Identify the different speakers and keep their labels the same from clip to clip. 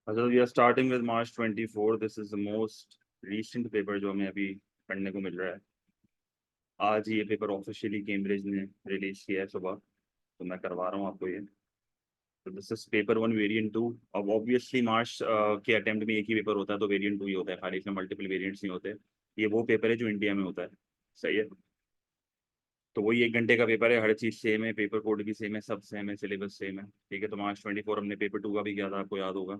Speaker 1: अच्छा, we are starting with March 24। This is the most recent paper जो हमें अभी पढ़ने को मिल रहा है। आज ही ये पेपर ऑफिशियली कैम्ब्रिज ने रिलीज किया है सुबह, तो मैं करवा रहा हूँ आपको ये। तो this is paper one variant two. अब ऑब्वियसली मार्च के अटेम्प्ट में एक ही पेपर होता है, तो वेरिएंट टू ही होता है, खाली इसमें मल्टीपल वेरिएंट्स नहीं होते। ये वो पेपर है जो इंडिया में होता है। सही है। तो वही 1 घंटे का पेपर है, हर चीज़ सेम है, पेपर कोड भी सेम है, सब सेम है, सिलेबस सेम है। ठीक है। तो मार्च 24 हमने पेपर टू का भी किया था, आपको याद होगा,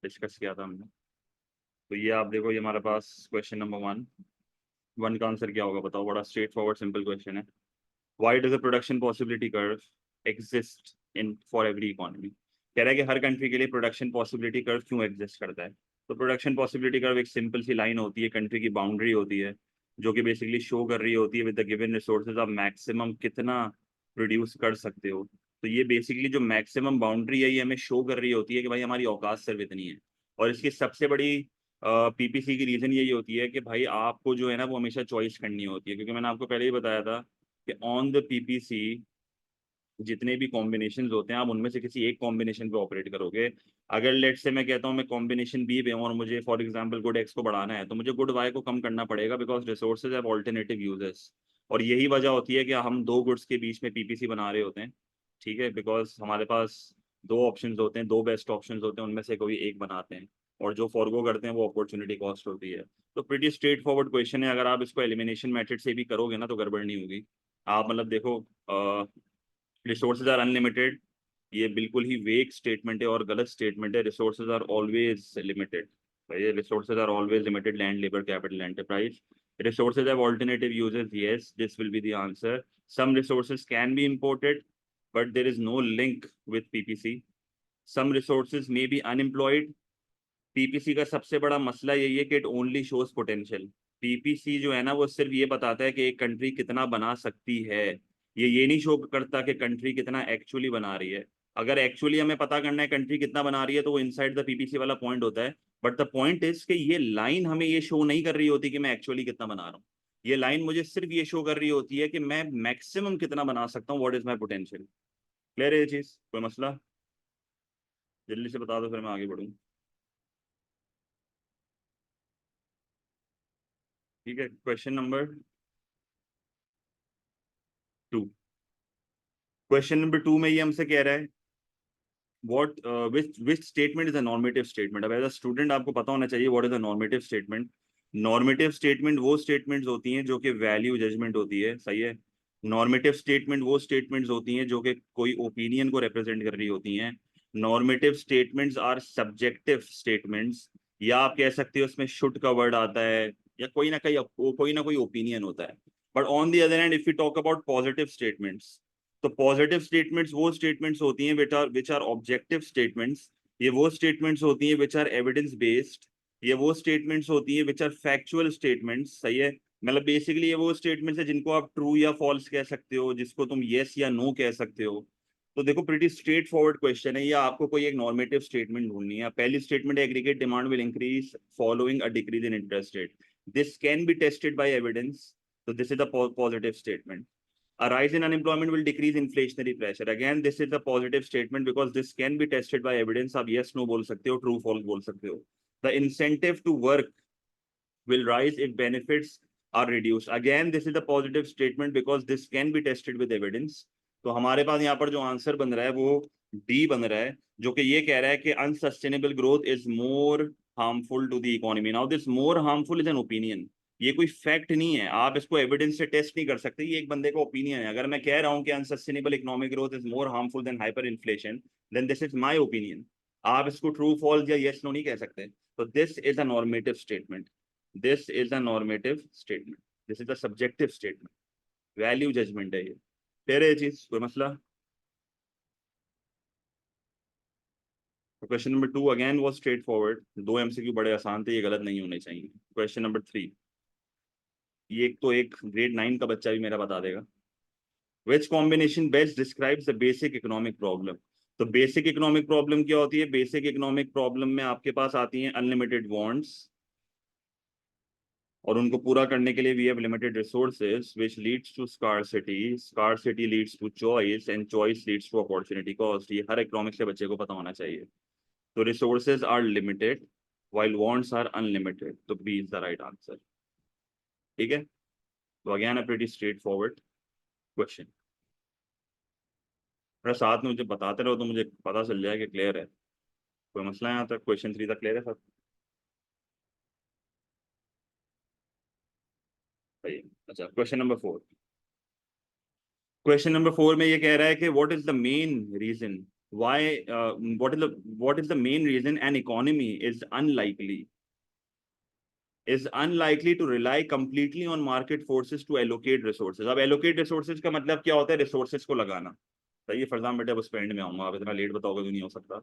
Speaker 1: डिस्कस किया था हमने। तो ये आप देखो, ये हमारे पास क्वेश्चन नंबर वन। वन का आंसर क्या होगा बताओ? बड़ा स्ट्रेट फॉरवर्ड सिंपल क्वेश्चन है। Why does the production possibility curve exist in for every economy? कह रहा है कि हर कंट्री के लिए प्रोडक्शन पॉसिबिलिटी कर्व क्यों एग्जिस्ट करता है। तो प्रोडक्शन पॉसिबिलिटी कर्व एक सिंपल सी लाइन होती है, कंट्री की बाउंड्री होती है, जो कि बेसिकली शो कर रही होती है विद द गिवन रिसोर्सेज आप मैक्सिमम कितना प्रोड्यूस कर सकते हो। तो ये बेसिकली जो मैक्सिमम बाउंड्री है, ये हमें शो कर रही होती है कि भाई हमारी औकात सिर्फ इतनी है। और इसकी सबसे बड़ी पीपीसी की रीजन यही होती है कि भाई आपको जो है ना वो हमेशा चॉइस करनी होती है, क्योंकि मैंने आपको पहले ही बताया था कि ऑन द पीपीसी जितने भी कॉम्बिनेशन होते हैं, आप उनमें से किसी एक कॉम्बिनेशन पे ऑपरेट करोगे। अगर लेट से मैं कहता हूँ मैं कॉम्बिनेशन बी पे हूँ और मुझे फॉर एग्जांपल गुड एक्स को बढ़ाना है, तो मुझे गुड वाई को कम करना पड़ेगा, because resources have alternative uses. और यही वजह होती है कि हम दो गुड्स के बीच में पीपीसी बना रहे होते हैं। ठीक है। बिकॉज हमारे पास दो ऑप्शंस होते हैं, दो बेस्ट ऑप्शंस होते हैं, उनमें से कोई एक बनाते हैं, और जो फॉरगो करते हैं वो अपॉर्चुनिटी कॉस्ट होती है। तो प्रीटी स्ट्रेट फॉरवर्ड क्वेश्चन है। अगर आप इसको एलिमिनेशन मेथड से भी करोगे ना तो गड़बड़ नहीं होगी। आप मतलब देखो, रिसोर्सेज आर अनलिमिटेड, ये बिल्कुल ही वेक स्टेटमेंट है और गलत स्टेटमेंट है। Resources are always limited. भाई resources are always limited, land, labour, capital, enterprise. Resources have alternative uses, yes this will be the answer. Some resources can be imported but there is no link with PPC. Some resources may be unemployed. PPC का सबसे बड़ा मसला यही है कि it only shows potential. PPC जो है ना वो सिर्फ ये बताता है कि एक कंट्री कितना बना सकती है, ये नहीं शो करता कि कंट्री कितना एक्चुअली बना रही है। अगर एक्चुअली हमें पता करना है कंट्री कितना बना रही है, तो वो इनसाइड द पीपीसी वाला पॉइंट होता है। बट द पॉइंट इज कि ये लाइन हमें ये शो नहीं कर रही होती कि मैं एक्चुअली कितना बना रहा हूँ। ये लाइन मुझे सिर्फ ये शो कर रही होती है कि मैं मैक्सिमम कितना बना सकता हूँ, what is my potential. Clear है ये चीज? कोई मसला? जल्दी से बता दो फिर मैं आगे बढ़ूँ। ठीक है। Question number to. Question number to में ये हमसे कह रहा है what which statement is a normative statement. अब एज अ स्टूडेंट आपको पता होना चाहिए what is a normative statement. Normative statement वो स्टेटमेंट्स होती हैं जो कि वैल्यू जजमेंट होती है। सही है। नॉर्मेटिव स्टेटमेंट वो स्टेटमेंट्स होती हैं जो कि कोई ओपिनियन को रिप्रेजेंट कर रही होती हैं। Normative statements are subjective statements, या आप कह सकते हो उसमें शुड का वर्ड आता है, या कोई ना कोई ओपिनियन होता है। But on the other hand if you talk about positive statements, तो पॉजिटिव स्टेटमेंट्स वो स्टेटमेंट्स होती हैं विच आर ऑब्जेक्टिव स्टेटमेंट्स। ये वो स्टेटमेंट्स होती हैं विच आर एविडेंस बेस्ड। ये वो स्टेटमेंट्स होती हैं विच आर फैक्चुअल स्टेटमेंट्स। सही है। मतलब बेसिकली ये वो स्टेटमेंट्स है जिनको आप ट्रू या फॉल्स कह सकते हो, जिसको तुम येस या नो कह सकते हो। तो देखो प्रीटी स्ट्रेट फॉरवर्ड क्वेश्चन है, या आपको कोई एक नॉर्मेटिव स्टेटमेंट ढूंढनी है। पहली statement aggregate demand will increase following a decrease in interest rate. This can be tested by evidence. तो this is the positive statement. A rise in unemployment will decrease inflationary pressure. Again, this is a positive statement because this can be tested by evidence. आप yes no बोल सकते हो, true false बोल सकते हो। The incentive to work will rise if benefits are reduced. Again, this is a positive statement because this can be tested with evidence. तो हमारे पास यहाँ पर जो आंसर बन रहा है वो डी बन रहा है, जो कि ये कह रहा है कि unsustainable growth is more harmful to the economy. Now this more harmful is an opinion. ये कोई फैक्ट नहीं है, आप इसको एविडेंस से टेस्ट नहीं कर सकते, ये एक बंदे का ओपिनियन है। अगर मैं कह रहा हूँ कि unsustainable economic growth is more harmful than hyperinflation, then this is my opinion. आप इसको ट्रू फॉल्स या यस नो नहीं कह सकते। तो this is a normative statement. This is a normative statement. This is a subjective statement. Value judgement है ये। फिर ये चीज कोई मसला? तो क्वेश्चन नंबर टू अगेन वो स्ट्रेट फॉरवर्ड, दो एमसीक्यू बड़े आसान थे, ये गलत नहीं होने चाहिए। क्वेश्चन नंबर थ्री, ये एक तो एक ग्रेड 9 का बच्चा भी मेरा बता देगा। Which combination best describes the basic economic problem. तो बेसिक इकोनॉमिक प्रॉब्लम क्या होती है? बेसिक इकोनॉमिक प्रॉब्लम में आपके पास आती हैं अनलिमिटेड वांट्स, और उनको पूरा करने के लिए we have limited resources which leads to scarcity leads to choice and choice leads to opportunity cost. ये हर इकोनॉमिक्स के बच्चे को पता होना चाहिए। तो resources are limited while wants are unlimited, तो B is the right answer। ठीक है, तो again a pretty straight forward question. मेरा साथ में मुझे बताते रहो तो मुझे पता चल जाए कि क्लियर है। कोई मसला है यहाँ तक? क्वेश्चन 3 तक क्लियर है सब? सही है। अच्छा, क्वेश्चन नंबर 4। क्वेश्चन नंबर 4 में ये कह रहा है कि what is the main reason why what is the main reason an economy is unlikely to rely completely on market forces to allocate resources। अब allocate resources का मतलब क्या होता है? resources को लगाना। सही है फरजान बेटा, बस पेंड में आऊंगा, आप इतना लेट बताओगे तो नहीं हो सकता।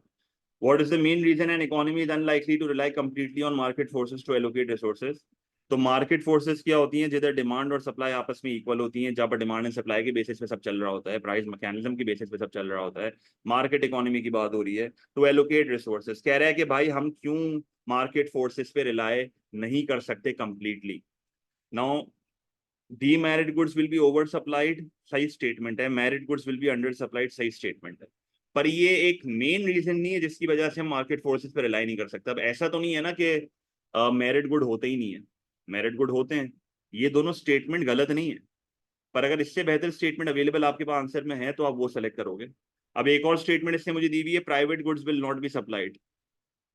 Speaker 1: What is the main reason an economy is unlikely to rely completely on market forces to allocate resources? तो मार्केट फोर्सेस क्या होती हैं? जिधर डिमांड और सप्लाई आपस में इक्वल होती हैं, जहाँ पर डिमांड एंड सप्लाई के बेसिस पे सब चल रहा होता है, प्राइस मैकेनिज्म के बेसिस पे सब चल रहा होता है। मार्केट इकोनॉमी की बात हो रही है। तो एलोकेट रिसोर्सेस कह रहा है कि भाई हम क्यों मार्केट फोर्सेस पे रिलाय नहीं कर सकते completely. Now the married goods will be over supplied, सही स्टेटमेंट है। Married goods will be under supplied, सही स्टेटमेंट है। पर ये एक मेन रीजन नहीं है जिसकी वजह से हम मार्केट फोर्सेस पे रिलाई नहीं कर सकते। अब ऐसा तो नहीं है ना कि मैरिड गुड होते ही नहीं है, मैरिड गुड होते हैं। ये दोनों स्टेटमेंट गलत नहीं है, पर अगर इससे बेहतर स्टेटमेंट अवेलेबल आपके पास आंसर में है तो आप वो सेलेक्ट करोगे। अब एक और स्टेटमेंट इसने मुझे दी हुई है, private goods will not be supplied.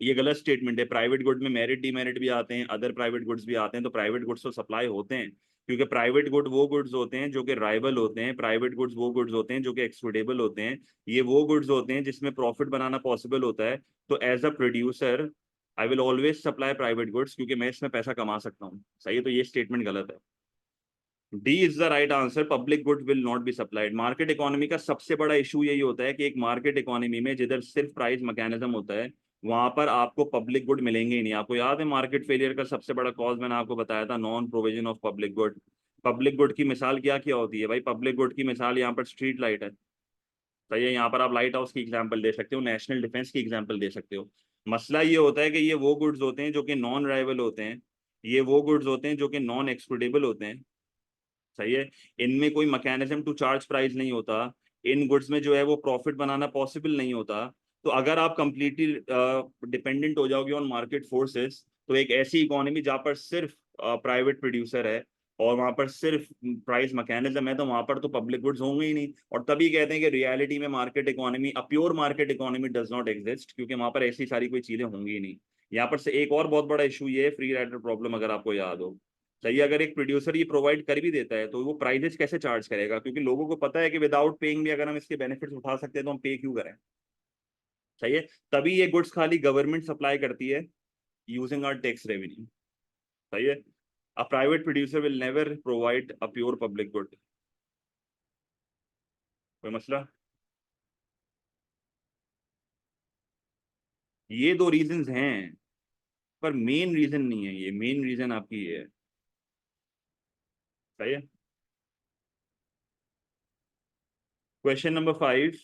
Speaker 1: ये गलत स्टेटमेंट है। प्राइवेट गुड में मेरिट डीमेरिट भी आते हैं, अदर प्राइवेट गुड्स भी आते हैं। तो प्राइवेट गुड्स तो सप्लाई होते हैं, क्योंकि प्राइवेट गुड वो गुड्स होते हैं जो कि राइवल होते हैं। प्राइवेट गुड्स वो गुड्स होते हैं जो कि एक्सपोर्टेबल होते हैं। ये वो गुड्स होते हैं जिसमें प्रॉफिट बनाना पॉसिबल होता है। तो as a producer I will always supply private goods, क्योंकि मैं इसमें पैसा कमा सकता हूँ। सही है, तो ये स्टेटमेंट गलत है। D is the right answer, public good will not be supplied. Market economy का सबसे बड़ा इशू यही होता है कि एक मार्केट इकोनॉमी में जिधर सिर्फ प्राइस मैकेनिज्म होता है, वहां पर आपको पब्लिक गुड मिलेंगे ही नहीं। आपको याद है मार्केट फेलियर का सबसे बड़ा कॉज मैंने आपको बताया था, non provision of public good. Public good की मिसाल क्या क्या होती है भाई? पब्लिक गुड की मिसाल यहाँ पर स्ट्रीट लाइट है। सही है, यहाँ पर आप लाइट हाउस की एग्जाम्पल दे सकते हो, नेशनल डिफेंस की एग्जाम्पल दे सकते हो। मसला ये होता है कि ये वो गुड्स होते हैं जो कि नॉन राइवल होते हैं, ये वो गुड्स होते हैं जो कि नॉन एक्सपोर्टेबल होते हैं। सही है, इनमें कोई मैकेनिज्म टू चार्ज प्राइस नहीं होता। इन गुड्स में जो है वो प्रॉफिट बनाना पॉसिबल नहीं होता। तो अगर आप कंप्लीटली डिपेंडेंट हो जाओगे ऑन मार्केट फोर्सेस, तो एक ऐसी इकोनॉमी जहाँ पर सिर्फ प्राइवेट प्रोड्यूसर है और वहां पर सिर्फ प्राइस मैकेनिज्म है, तो वहां पर तो पब्लिक गुड्स होंगे ही नहीं। और तभी कहते हैं कि रियलिटी में market economy, a pure market economy does not exist, क्योंकि वहां पर ऐसी सारी कोई चीजें होंगी ही नहीं। यहाँ पर से एक और बहुत बड़ा इशू ये है, फ्री राइडर प्रॉब्लम, अगर आपको याद हो। सही है, अगर एक प्रोड्यूसर ये प्रोवाइड कर भी देता है तो वो प्राइजेस कैसे चार्ज करेगा? क्योंकि लोगों को पता है कि विदाउट पेइंग भी अगर हम इसके बेनिफिट्स उठा सकते हैं तो हम पे क्यों करें। सही है, तभी ये गुड्स खाली गवर्नमेंट सप्लाई करती है यूजिंग आवर टैक्स रेवेन्यू। सही है, a private producer will never provide a pure public good. कोई मसला? ये दो रीजंस हैं, पर मेन रीजन नहीं है। ये मेन रीजन आपकी ये है। सही है, question number 5।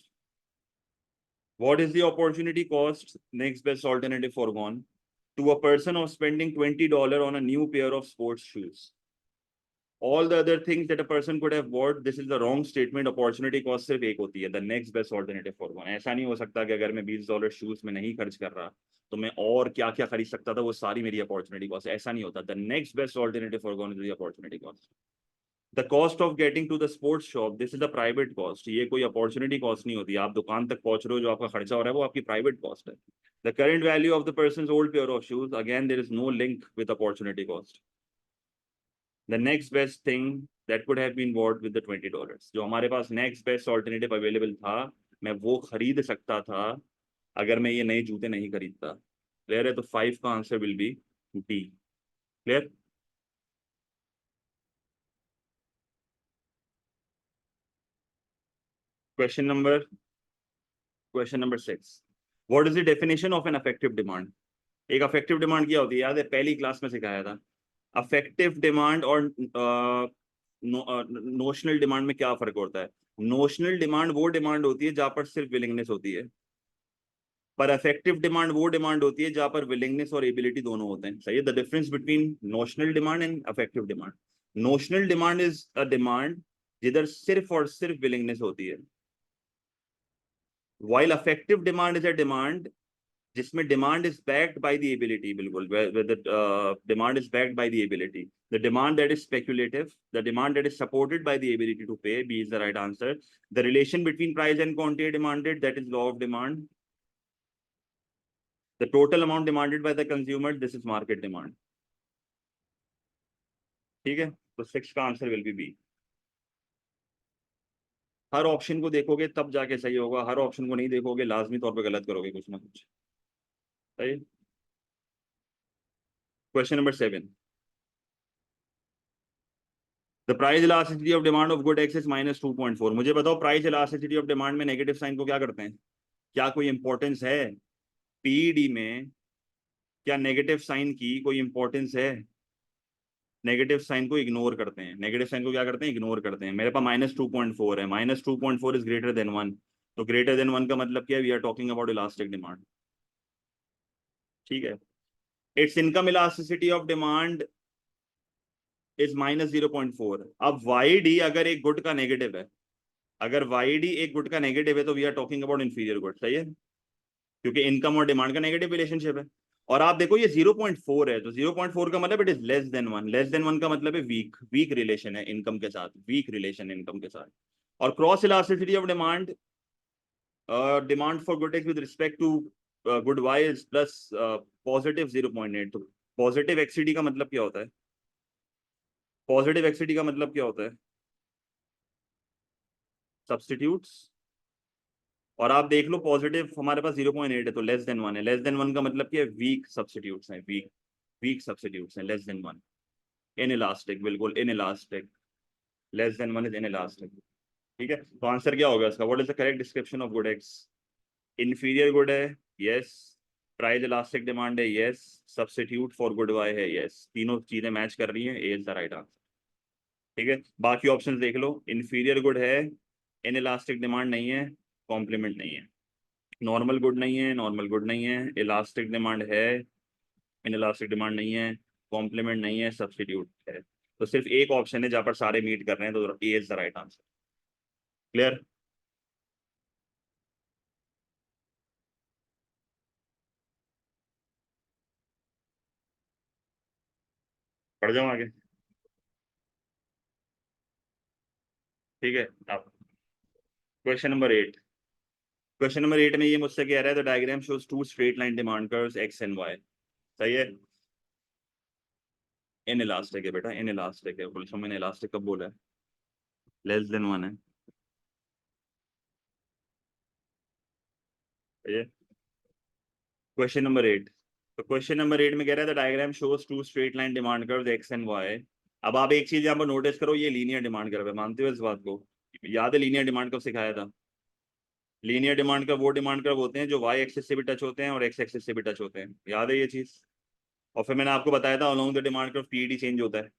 Speaker 1: What is the opportunity cost, next best alternative foregone, to a person of spending $20 on a new pair of sports shoes? All the other things that a person could have bought, this is the wrong statement. Opportunity cost सिर्फ एक होती है, the next best alternative foregone। ऐसा नहीं हो सकता कि अगर मैं $20 शूज में नहीं खर्च कर रहा तो मैं और क्या क्या खरीद सकता था, वो सारी मेरी अपॉर्चुनिटी कॉस्ट। ऐसा नहीं होता। The next best alternative forgone is the opportunity cost. The cost of getting to the sports shop, this is the private cost. ये कोई अपॉर्चुनिटी कॉस्ट नहीं होती। आप दुकान तक पहुंच रहे हो, जो आपका खर्चा हो रहा है वो आपकी प्राइवेट कॉस्ट है। The current value of the person old pair of shoes, again there is no link with opportunity cost. The next best thing that could have been bought with the $20, जो हमारे पास next best alternative available था, मैं वो खरीद सकता था अगर मैं ये नए जूते नहीं खरीदता। क्लियर है? तो 5 का answer will be D. Clear? Question number question number 6। What is the definition of an effective demand? एक अफेक्टिव डिमांड क्या होती है? याद है, पहली क्लास में सिखाया था। अफेक्टिव डिमांड और नोशनल डिमांड में क्या फर्क होता है? नोशनल डिमांड वो डिमांड होती है जहां पर सिर्फ विलिंगनेस होती है। पर अफेक्टिव डिमांड वो डिमांड होती है जहां पर विलिंगनेस और एबिलिटी दोनों होते हैं, सही है। The difference between notional demand and affective demand, notional demand is a demand जिधर सिर्फ और सिर्फ विलिंगनेस होती है, while affective demand is a demand जिसमें demand is backed by the ability, बिल्कुल, where the demand is backed by the ability. The demand that is speculative, the demand that is supported by the ability to pay, B is the right answer. The relation between price and quantity demanded, that is law of demand. The total amount demanded by the consumer, this is market demand. ठीक है, तो 6 का answer will be B. हर option को देखोगे तब जाके सही होगा, हर ऑप्शन को नहीं देखोगे लाजमी तौर पे गलत करोगे कुछ ना कुछ, सही। Question number 7, the price elasticity of demand of good x is -2.4। मुझे बताओ प्राइस इलास्टिसिटी ऑफ डिमांड में नेगेटिव साइन को क्या करते हैं, क्या कोई इंपॉर्टेंस है पीईडी में, क्या नेगेटिव साइन की कोई इंपॉर्टेंस है? नेगेटिव साइन को इग्नोर करते हैं, नेगेटिव साइन को क्या करते हैं, इग्नोर करते हैं। मेरे पास -2.4 है, -2.4 इज ग्रेटर देन 1, तो ग्रेटर देन 1 का मतलब क्या है, we are talking about elastic demand, ठीक है। Its income elasticity of demand is -0.4। अब वाई डी अगर एक गुड का नेगेटिव है, अगर वाई डी एक गुड का नेगेटिव है तो we are talking about inferior good, सही है, क्योंकि इनकम और डिमांड का नेगेटिव रिलेशनशिप है। और आप देखो ये 0.4 है, तो 0.4 का मतलब it is less than 1, less than 1 का मतलब है वीक, वीक रिलेशन है इनकम के साथ, वीक रिलेशन है इनकम के साथ। और cross elasticity of demand, demand for good X with respect to good Y is plus positive 0.8। तो पॉजिटिव एक्सीडी का मतलब क्या होता है, पॉजिटिव एक्सीडी का मतलब क्या होता है, सब्सटीट्यूट्स। और आप देख लो पॉजिटिव हमारे पास 0.8 है तो लेस देन 1 है, लेस देन 1 का मतलब क्या है, वीक सब्सटीट्यूट्स हैं, वीक, वीक सब्सटीट्यूट्स हैं, लेस देन 1। इन इलास्टिक, बिल्कुल inelastic, less than 1 is inelastic, ठीक है। तो आंसर क्या होगा इसका, what is the correct description of good X? Inferior good है, यस। प्राइस इलास्टिक डिमांड है, yes. Substitute for good Y है, यस। तीनों चीजें मैच कर रही हैं, A is the right answer, ठीक है। बाकी ऑप्शंस देख लो, इंफीरियर गुड है, इन इलास्टिक डिमांड नहीं है, कॉम्प्लीमेंट नहीं है, नॉर्मल गुड नहीं है, नॉर्मल गुड नहीं है, इलास्टिक डिमांड है, इन इलास्टिक डिमांड नहीं है, कॉम्प्लीमेंट नहीं है, सब्सटीट्यूट है। तो सिर्फ एक ऑप्शन है जहां पर सारे मीट कर रहे हैं, तो A is the right answer. Clear? पढ़ जाओ आगे, ठीक है। अब क्वेश्चन नंबर 8, क्वेश्चन नंबर 8 में ये मुझसे कह रहा है, the diagram shows two straight line demand curves X and Y, सही है। इन इलास्टिक है बेटा, इन इलास्टिक है, पुलिस मैंने इलास्टिक कब बोला है, लेस देन 1 है, सही है। क्वेश्चन नंबर 8, तो क्वेश्चन नंबर 8 में कह रहा है the diagram shows two straight line demand curves X and Y. अब आप एक चीज यहाँ पर नोटिस करो, ये लीनियर डिमांड कर्व है, मानते हो इस बात को? याद है लीनियर डिमांड कब सिखाया था? लीनियर डिमांड कर्व वो डिमांड कर्व होते हैं जो वाई एक्सिस से भी टच होते हैं और एक्स एक्सिस से भी टच होते हैं, याद है ये चीज? और फिर मैंने आपको बताया था along the demand curve PED change होता है,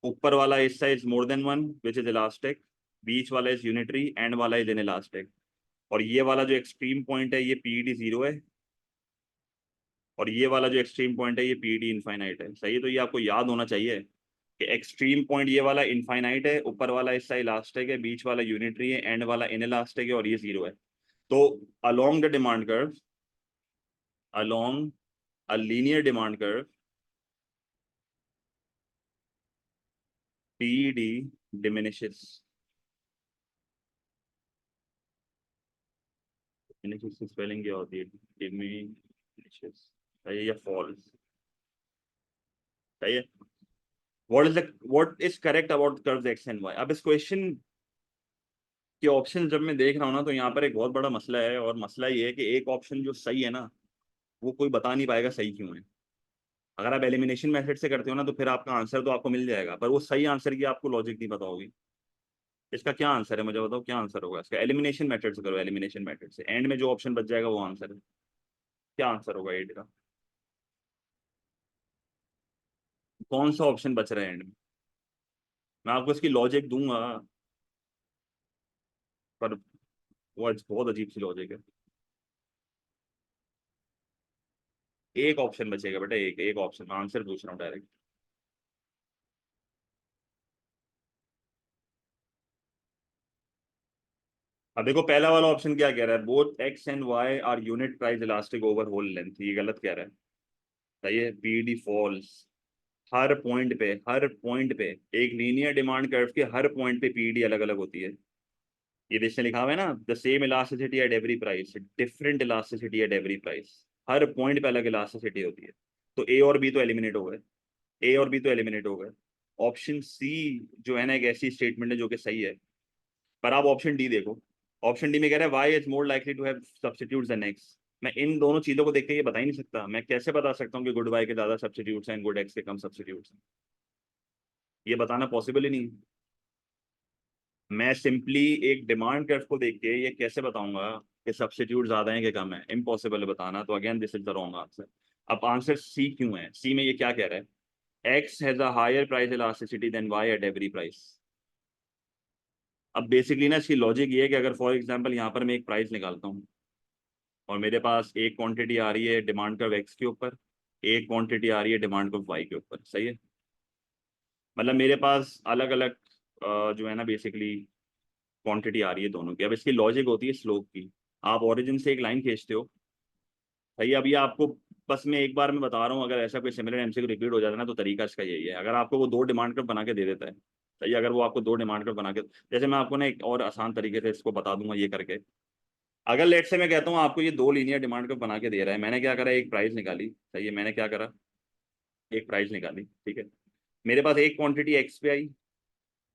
Speaker 1: ऊपर वाला हिस्सा is more than 1 which is elastic, बीच वाला इज यूनिटरी, एंड वाला इज इन इलास्टिक। और ये वाला जो एक्सट्रीम पॉइंट है ये पीईडी 0 है, और ये वाला जो एक्सट्रीम पॉइंट है ये पीईडी इनफाइनाइट है, सही है। तो ये आपको याद होना चाहिए कि एक्सट्रीम पॉइंट ये वाला इनफाइनाइट है, ऊपर वाला हिस्सा इलास्टिक है, बीच वाला यूनिटरी है, एंड वाला इन इलास्टिक है, और ये 0 है। तो along the demand curve, along a linear demand curve, PED diminishes, diminishes की स्पेलिंग क्या होती है, diminishes, सही है या फॉल्स, सही है। What is correct about curves X and Y? अब इस क्वेश्चन के ऑप्शन जब मैं देख रहा हूँ ना, तो यहाँ पर एक बहुत बड़ा मसला है, और मसला ये है कि एक ऑप्शन जो सही है ना, वो कोई बता नहीं पाएगा सही क्यों है। अगर आप एलिमिनेशन मेथड से करते हो ना, तो फिर आपका आंसर तो आपको मिल जाएगा, पर वो सही आंसर की आपको लॉजिक नहीं पता होगी। इसका क्या आंसर है, मुझे बताओ क्या आंसर होगा इसका? एलिमिनेशन मेथड से करो, एलिमिनेशन मेथड से, एंड में जो ऑप्शन बच जाएगा वो आंसर है। क्या आंसर होगा एड का? कौन सा ऑप्शन बच रहा है एंड में? मैं आपको इसकी लॉजिक दूंगा, पर वो बहुत अजीब सी लॉजिक है। एक ऑप्शन बचेगा बेटा, एक एक ऑप्शन, आंसर पूछ रहा हूँ डायरेक्ट। अब देखो पहला वाला ऑप्शन क्या कह रहा है, both X and Y are unit price elastic over whole length, ये गलत कह रहा है। सही है, पीडी फॉल्स। हर पॉइंट पे एक लीनियर डिमांड कर्व के हर पॉइंट पे पीडी अलग अलग होती है। ये जिसने लिखा हुआ है ना, the same elasticity eight every price, different elasticity eight every price, her point पे अलग इलास्टिसिटी होती है। तो ए और बी तो एलिमिनेट हो गए, ए और बी तो एलिमिनेट हो गए। ऑप्शन सी जो है ना, एक ऐसी स्टेटमेंट है जो कि सही है। पर आप ऑप्शन डी देखो, ऑप्शन डी में कह रहा है Y is more likely to have substitutes than X. मैं इन दोनों चीजों को देख के ये बता ही नहीं सकता, मैं कैसे बता सकता हूँ कि गुड वाई के ज्यादा सब्स्टिट्यूट्स हैं, गुड एक्स के कम सब्स्टिट्यूट्स हैं? ये बताना पॉसिबल ही नहीं है। मैं सिंपली एक डिमांड कर्व को देख के ये कैसे बताऊंगा कि सब्स्टिट्यूट ज्यादा है कि कम है? इम्पॉसिबल है बताना, तो again this is the wrong answer. अब आंसर सी क्यों है? सी में ये क्या कह रहा है, X has a higher price elasticity than Y at every price. अब बेसिकली ना इसकी लॉजिक ये है कि अगर फॉर एग्जांपल यहाँ पर मैं एक प्राइस निकालता हूँ और मेरे पास एक क्वांटिटी आ रही है डिमांड कर्व एक्स के ऊपर, एक क्वांटिटी आ रही है डिमांड कर्व वाई के ऊपर, सही है? मतलब मेरे पास अलग अलग जो है ना बेसिकली क्वांटिटी आ रही है दोनों की। अब इसकी लॉजिक होती है स्लोप की। आप ओरिजिन से एक लाइन खींचते हो, सही है? अब ये आपको बस मैं एक बार में बता रहा हूँ, अगर ऐसा कोई सिमिलर एमसीक्यू रिपीट हो जाता है ना, तो तरीका इसका यही है। अगर आपको वो दो डिमांड कर्व बना के दे देता है, सही है, अगर वो आपको दो डिमांड कर्व बना के, जैसे मैं आपको ना एक और आसान तरीके से इसको बता दूंगा ये करके। अगर लेट से मैं कहता हूँ आपको ये दो लीनियर डिमांड कर्व बना के दे रहा है, मैंने क्या करा, एक प्राइस निकाली, सही है, मैंने क्या करा, एक प्राइस निकाली, ठीक है। मेरे पास एक क्वांटिटी एक्स पे आई,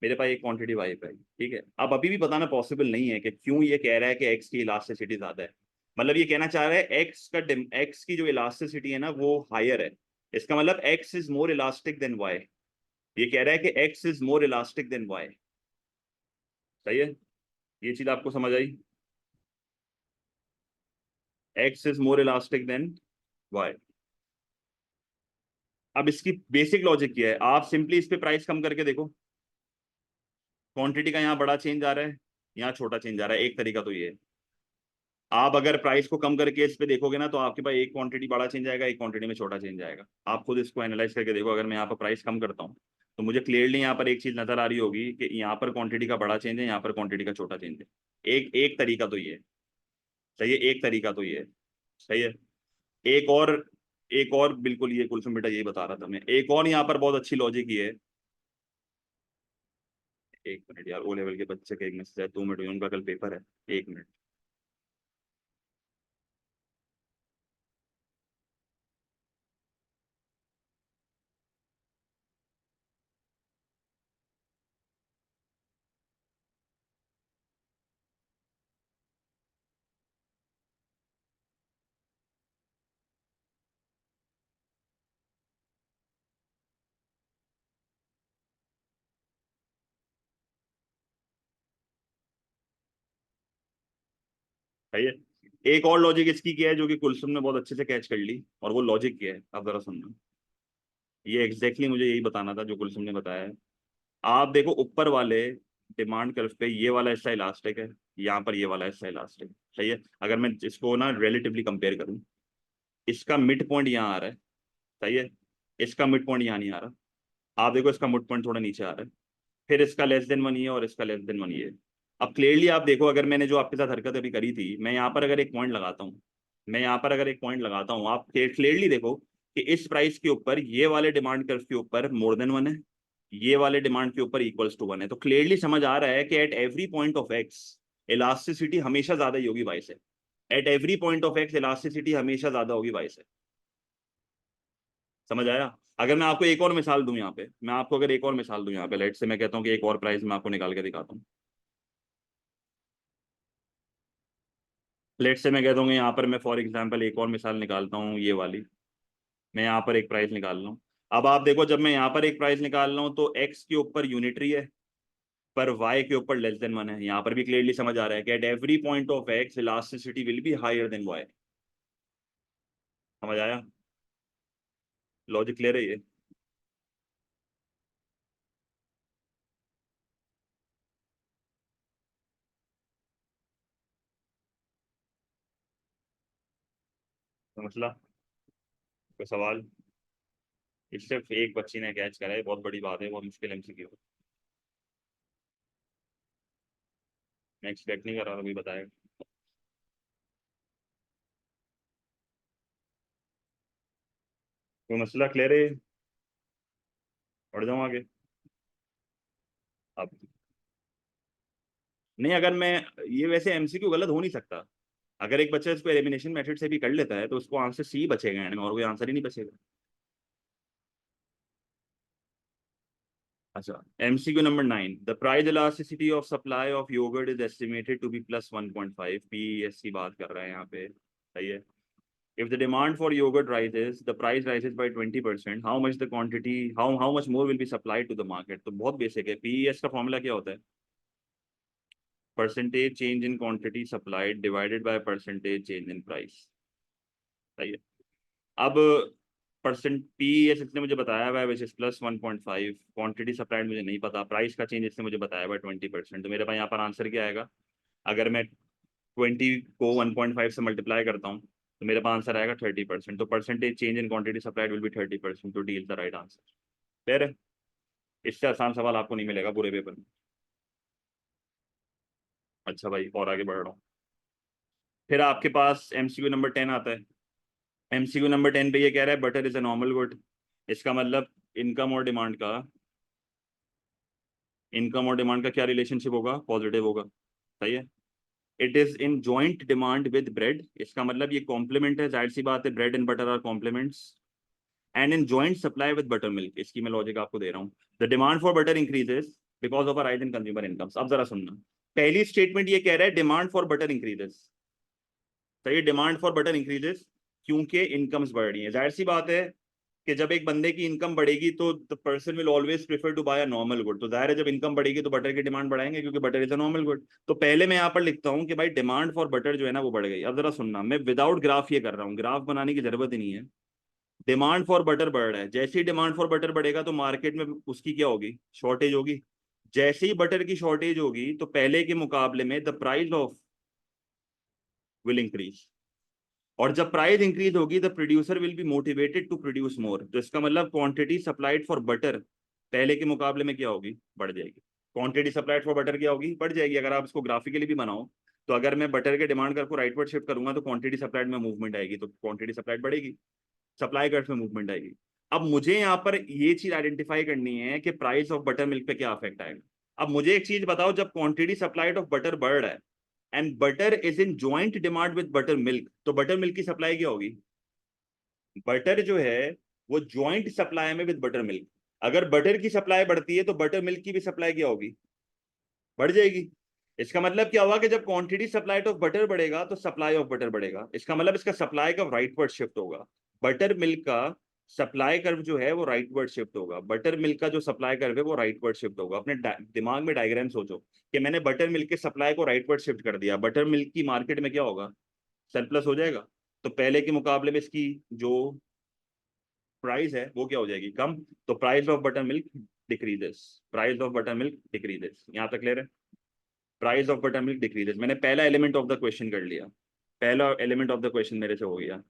Speaker 1: मेरे पास एक क्वांटिटी वाई पे आई, ठीक है। अब अभी भी बताना पॉसिबल नहीं है कि क्यों ये कह रहा है कि एक्स की इलास्टिसिटी ज्यादा है। मतलब ये कहना चाह रहा है एक्स की जो इलास्टिसिटी है ना वो हायर है। इसका मतलब x is more elastic than y. ये कह रहा है कि x is more elastic than y, सही है? ये चीज आपको समझ आई? X is more elastic than y. अब इसकी बेसिक लॉजिक क्या है, आप सिंपली इस पे प्राइस कम करके देखो। क्वांटिटी का यहाँ बड़ा चेंज आ रहा है, यहाँ छोटा चेंज आ रहा है, एक तरीका तो ये है। आप अगर प्राइस को कम करके इस पे देखोगे ना, तो आपके पास एक क्वांटिटी बड़ा चेंज आएगा, एक क्वांटिटी में छोटा चेंज आएगा। आप खुद इसको एनालाइज करके देखो, अगर मैं यहाँ पर प्राइस कम करता हूँ तो मुझे क्लियरली यहाँ पर एक चीज नजर आ रही होगी कि यहाँ पर क्वांटिटी का बड़ा चेंज है, यहाँ पर क्वांटिटी का छोटा चेंज है। एक एक तरीका तो ये है, सही है, एक तरीका तो ये है, सही है। एक और, एक और बिल्कुल, ये कुलसुम बेटा यही बता रहा था मैं, एक और यहाँ पर बहुत अच्छी लॉजिक ये है। एक मिनट यार, ओ लेवल के बच्चे का एक मैसेज है, 2 मिनट हुए, उनका कल पेपर है। एक मिनट। सही है। एक और लॉजिक इसकी क्या है जो कि कुलसुम ने बहुत अच्छे से कैच कर ली, और वो लॉजिक क्या है आप जरा सुनना। ये एग्जैक्टली मुझे यही बताना था जो कुलसुम ने बताया है। आप देखो ऊपर वाले डिमांड कर्व पे ये वाला हिस्सा इलास्टिक है, यहाँ पर ये वाला हिस्सा इलास्टिक है, सही है। अगर मैं इसको ना रिलेटिवली कंपेयर करूं, इसका मिड पॉइंट यहाँ आ रहा है, सही है, इसका मिड पॉइंट यहाँ नहीं आ रहा। आप देखो इसका मिड पॉइंट थोड़ा नीचे आ रहा है, फिर इसका लेस देन वन ये और इसका लेस देन वन ये। अब क्लियरली आप देखो, अगर मैंने जो आपके साथ हरकत अभी करी थी, मैं यहाँ पर अगर एक पॉइंट लगाता हूँ, मैं यहाँ पर अगर एक पॉइंट लगाता हूँ, आप क्लियरली देखो कि इस प्राइस के ऊपर ये वाले डिमांड कर्व के ऊपर मोर देन वन है, ये वाले डिमांड के ऊपर इक्वल्स टू वन है। तो क्लियरली समझ आ रहा है कि at every point of X elasticity हमेशा ज्यादा ही होगी वाई से। Eight every point of X elasticity हमेशा ज्यादा होगी वाई से। समझ आया? अगर मैं आपको एक और मिसाल दूं यहाँ पे, मैं आपको अगर एक और मिसाल दूं यहाँ पे, लेट से मैं कहता हूँ कि एक और प्राइस मैं आपको निकाल के दिखाता हूँ। लेट से मैं कहता हूँ यहाँ पर मैं फॉर एग्जांपल एक और मिसाल निकालता हूँ, ये वाली। मैं यहाँ पर एक प्राइस निकाल रहा हूँ। अब आप देखो, जब मैं यहाँ पर एक प्राइस निकाल रहा हूँ तो एक्स के ऊपर यूनिटरी है, पर वाई के ऊपर लेस देन वन है। यहाँ पर भी क्लियरली समझ आ रहा है कि at every point of X elasticity will be higher than Y. समझ आया? लॉजिक क्लियर है ये? समझ ला। कोई सवाल? इस सिर्फ एक बच्ची ने कैच करा है, बहुत बड़ी बात है, बहुत मुश्किल एमसीक्यू। मैं एक्सपेक्ट नहीं कर रहा था कोई बताएगा। कोई मसला क्लियर है? पढ़ जाऊँ आगे? अब नहीं, अगर मैं, ये वैसे एमसीक्यू गलत हो नहीं सकता। अगर एक बच्चा इसको एलिमिनेशन मेथड से भी कर लेता है तो उसको आंसर सी बचेगा, यानी और कोई आंसर ही नहीं बचेगा। अच्छा, MCQ number 9, the price elasticity of supply of yogurt is estimated to be +1.5 PS की बात कर रहे हैं यहाँ पे। सही है। If the demand for yogurt rises, the price rises by 20%. How much the quantity, how much more will be supplied to the market? तो बहुत बेसिक है। PES का फॉर्मूला क्या होता है? Percentage change in quantity supplied divided by percentage change in price. सही है। अब परसेंट PES इसने मुझे बताया हुआ है विच इज +1.5, क्वांटिटी सप्लाइड मुझे नहीं पता, प्राइस का चेंज इसने मुझे बताया हुआ है 20%। तो मेरे पास यहाँ पर आंसर क्या आएगा? अगर मैं 20 को 1.5 से मल्टीप्लाई करता हूँ तो मेरे पास आंसर आएगा 30%। तो percentage change in quantity supplied will be 30%। तो D is the right answer. Clear है? इससे आसान सवाल आपको नहीं मिलेगा पूरे पेपर में। अच्छा भाई, और आगे बढ़ रहा हूँ। फिर आपके पास एमसीक्यू नंबर 10 आता है। एमसीक्यू नंबर 10 पे ये कह रहा है butter is a normal good. इसका मतलब इनकम और डिमांड का क्या रिलेशनशिप होगा? पॉजिटिव होगा। सही है। It is in joint demand with bread, इसका मतलब ये कॉम्प्लीमेंट है, जाहिर सी बात है, bread and butter are complements. And in joint supply with buttermilk, इसकी मैं लॉजिक आपको दे रहा हूँ। The demand for butter increases because of a rise in consumer incomes. अब जरा सुनना, पहली स्टेटमेंट ये कह रहा है डिमांड फॉर बटर इंक्रीजेस। तो ये डिमांड फॉर बटर इंक्रीजेस क्योंकि इनकम्स बढ़ रही है। जाहिर सी बात है कि जब एक बंदे की इनकम बढ़ेगी तो the person will always prefer to buy a normal good. तो जाहिर है जब इनकम बढ़ेगी तो बटर की डिमांड बढ़ाएंगे, क्योंकि butter is a normal good. तो पहले मैं यहाँ पर लिखता हूँ कि भाई डिमांड फॉर बटर जो है ना वो बढ़ गई। अब जरा सुनना, मैं विदाउट ग्राफ ये कर रहा हूँ, ग्राफ बनाने की जरूरत ही नहीं है। डिमांड फॉर बटर बढ़ रहा है, जैसे ही डिमांड फॉर बटर बढ़ेगा तो मार्केट में उसकी क्या होगी? शॉर्टेज होगी। जैसे ही बटर की शॉर्टेज होगी तो पहले के मुकाबले में the price of will increase. और जब प्राइस इंक्रीज होगी the producer will be motivated to produce more. तो इसका मतलब क्वांटिटी सप्लाइड फॉर बटर पहले के मुकाबले में क्या होगी? बढ़ जाएगी। क्वांटिटी सप्लाइड फॉर बटर क्या होगी? बढ़ जाएगी। अगर आप इसको ग्राफिकली भी बनाओ तो अगर मैं बटर के डिमांड कर्व को राइटवर्ड शिफ्ट करूंगा तो क्वांटिटी सप्लाइड में मूवमेंट आएगी, तो क्वांटिटी सप्लाइड बढ़ेगी, सप्लाई कर्व में मूवमेंट आएगी। अब मुझे यहाँ पर ये चीज आइडेंटिफाई करनी है कि प्राइस ऑफ बटर मिल्क पे क्या अफेक्ट आएगा। अब मुझे एक चीज बताओ, जब क्वांटिटी सप्लाइड ऑफ बटर बढ़ रहा है and butter is in joint demand with butter milk, तो बटर मिल्क की सप्लाई क्या होगी? बटर जो है वो जॉइंट सप्लाई में विद बटर मिल्क। अगर बटर की सप्लाई बढ़ती है तो बटर मिल्क की भी सप्लाई क्या होगी? बढ़ जाएगी। इसका मतलब क्या होगा कि जब क्वांटिटी सप्लाई ऑफ बटर बढ़ेगा तो सप्लाई ऑफ बटर बढ़ेगा। इसका मतलब इसका सप्लाई का राइटवर्ड शिफ्ट होगा। बटर मिल्क का सप्लाई कर्व जो है वो राइटवर्ड शिफ्ट होगा। बटर मिल्क का जो सप्लाई कर्व है वो राइटवर्ड शिफ्ट होगा। अपने दिमाग में डायग्राम सोचो कि मैंने बटर मिल्क के सप्लाई को राइटवर्ड शिफ्ट कर दिया, बटर मिल्क की मार्केट में क्या होगा? सरप्लस हो जाएगा। तो पहले के मुकाबले में इसकी जो प्राइस है वो क्या हो जाएगी? कम। तो price of butter milk decreases, price of butter milk decreases. यहाँ तक क्लियर है? Price of butter milk decreases. मैंने पहला एलिमेंट ऑफ द क्वेश्चन कर लिया, पहला एलिमेंट ऑफ द क्वेश्चन मेरे से हो गया।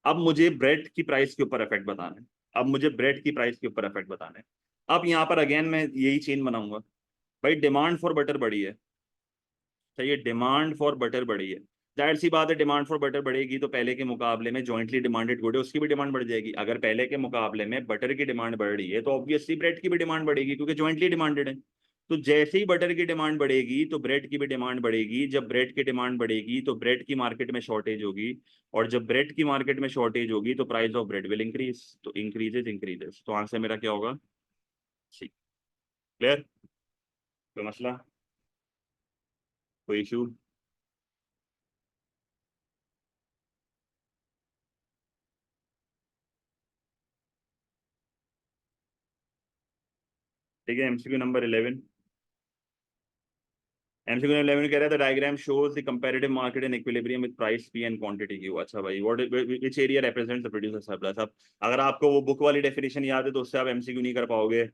Speaker 1: अब मुझे ब्रेड की प्राइस के ऊपर इफेक्ट बताना है। अब मुझे ब्रेड की प्राइस के ऊपर इफेक्ट बताना है। अब यहाँ पर अगेन मैं यही चेन बनाऊंगा। भाई डिमांड फॉर बटर बढ़ी है, चाहिए, डिमांड फॉर बटर बढ़ी है। जाहिर सी बात है डिमांड फॉर बटर बढ़ेगी तो पहले के मुकाबले में जॉइंटली डिमांडेड गुड है उसकी भी डिमांड बढ़ जाएगी। अगर पहले के मुकाबले में बटर की डिमांड बढ़ रही है तो ऑब्वियसली ब्रेड की भी डिमांड बढ़ेगी, क्योंकि जॉइंटली डिमांडेड है। तो जैसे ही बटर की डिमांड बढ़ेगी तो ब्रेड की भी डिमांड बढ़ेगी। जब ब्रेड की डिमांड बढ़ेगी तो ब्रेड की मार्केट में शॉर्टेज होगी, और जब ब्रेड की मार्केट में शॉर्टेज होगी तो price of bread will increase. तो इंक्रीजेज। तो आंसर मेरा क्या होगा? सी। क्लियर? कोई मसला, कोई इशू? ठीक है। एमसीक्यू नंबर 11, एमसीक्यू 11 कह रहा है the diagram shows the comparative market in equilibrium with price P and quantity Q. अच्छा भाई, what which area represents the producer surplus. अब अगर आपको वो बुक वाली डेफिनेशन याद है तो उससे आप एमसीक्यू नहीं कर पाओगे।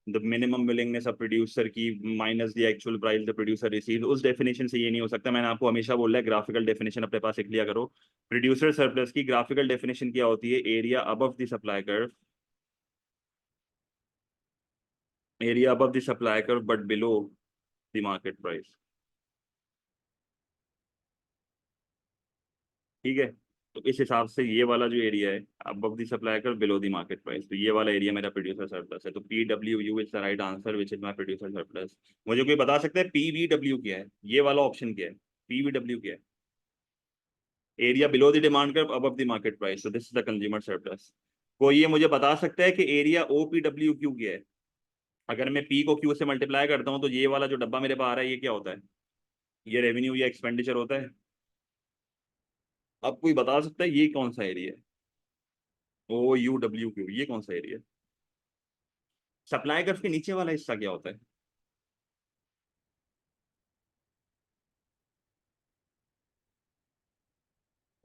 Speaker 1: The minimum willingness of producer की minus the actual price the producer receive, उस डेफिनेशन से ये नहीं हो सकता। मैंने आपको हमेशा बोला है ग्राफिकल डेफिनेशन अपने पास लिख लिया करो। प्रोड्यूसर सरप्लस की ग्राफिकल डेफिनेशन क्या होती है? Area above the supply curve, area above the supply curve but below the market price. ठीक है, तो इस हिसाब से ये वाला जो एरिया है above the supply curve below the market price, तो ये वाला एरिया मेरा प्रोड्यूसर सरप्लस है। तो P W you is the right answer which is my producer surplus. मुझे कोई बता सकता है पी वी डब्ल्यू क्या है? ये वाला ऑप्शन क्या है? पी वी डब्ल्यू क्या है? Area below the demand curve above the market price, so this is the consumer surplus. कोई ये मुझे बता सकता है कि area O P W Q क्या है? अगर मैं पी को क्यू से मल्टीप्लाई करता हूँ तो ये वाला जो डब्बा मेरे पास आ रहा है ये क्या होता है? ये रेवेन्यू या एक्सपेंडिचर होता है। अब कोई बता सकता है ये कौन सा एरिया है? ओ यू डब्ल्यू क्यू, ये कौन सा एरिया है? सप्लाई कर्व के नीचे वाला हिस्सा क्या होता है?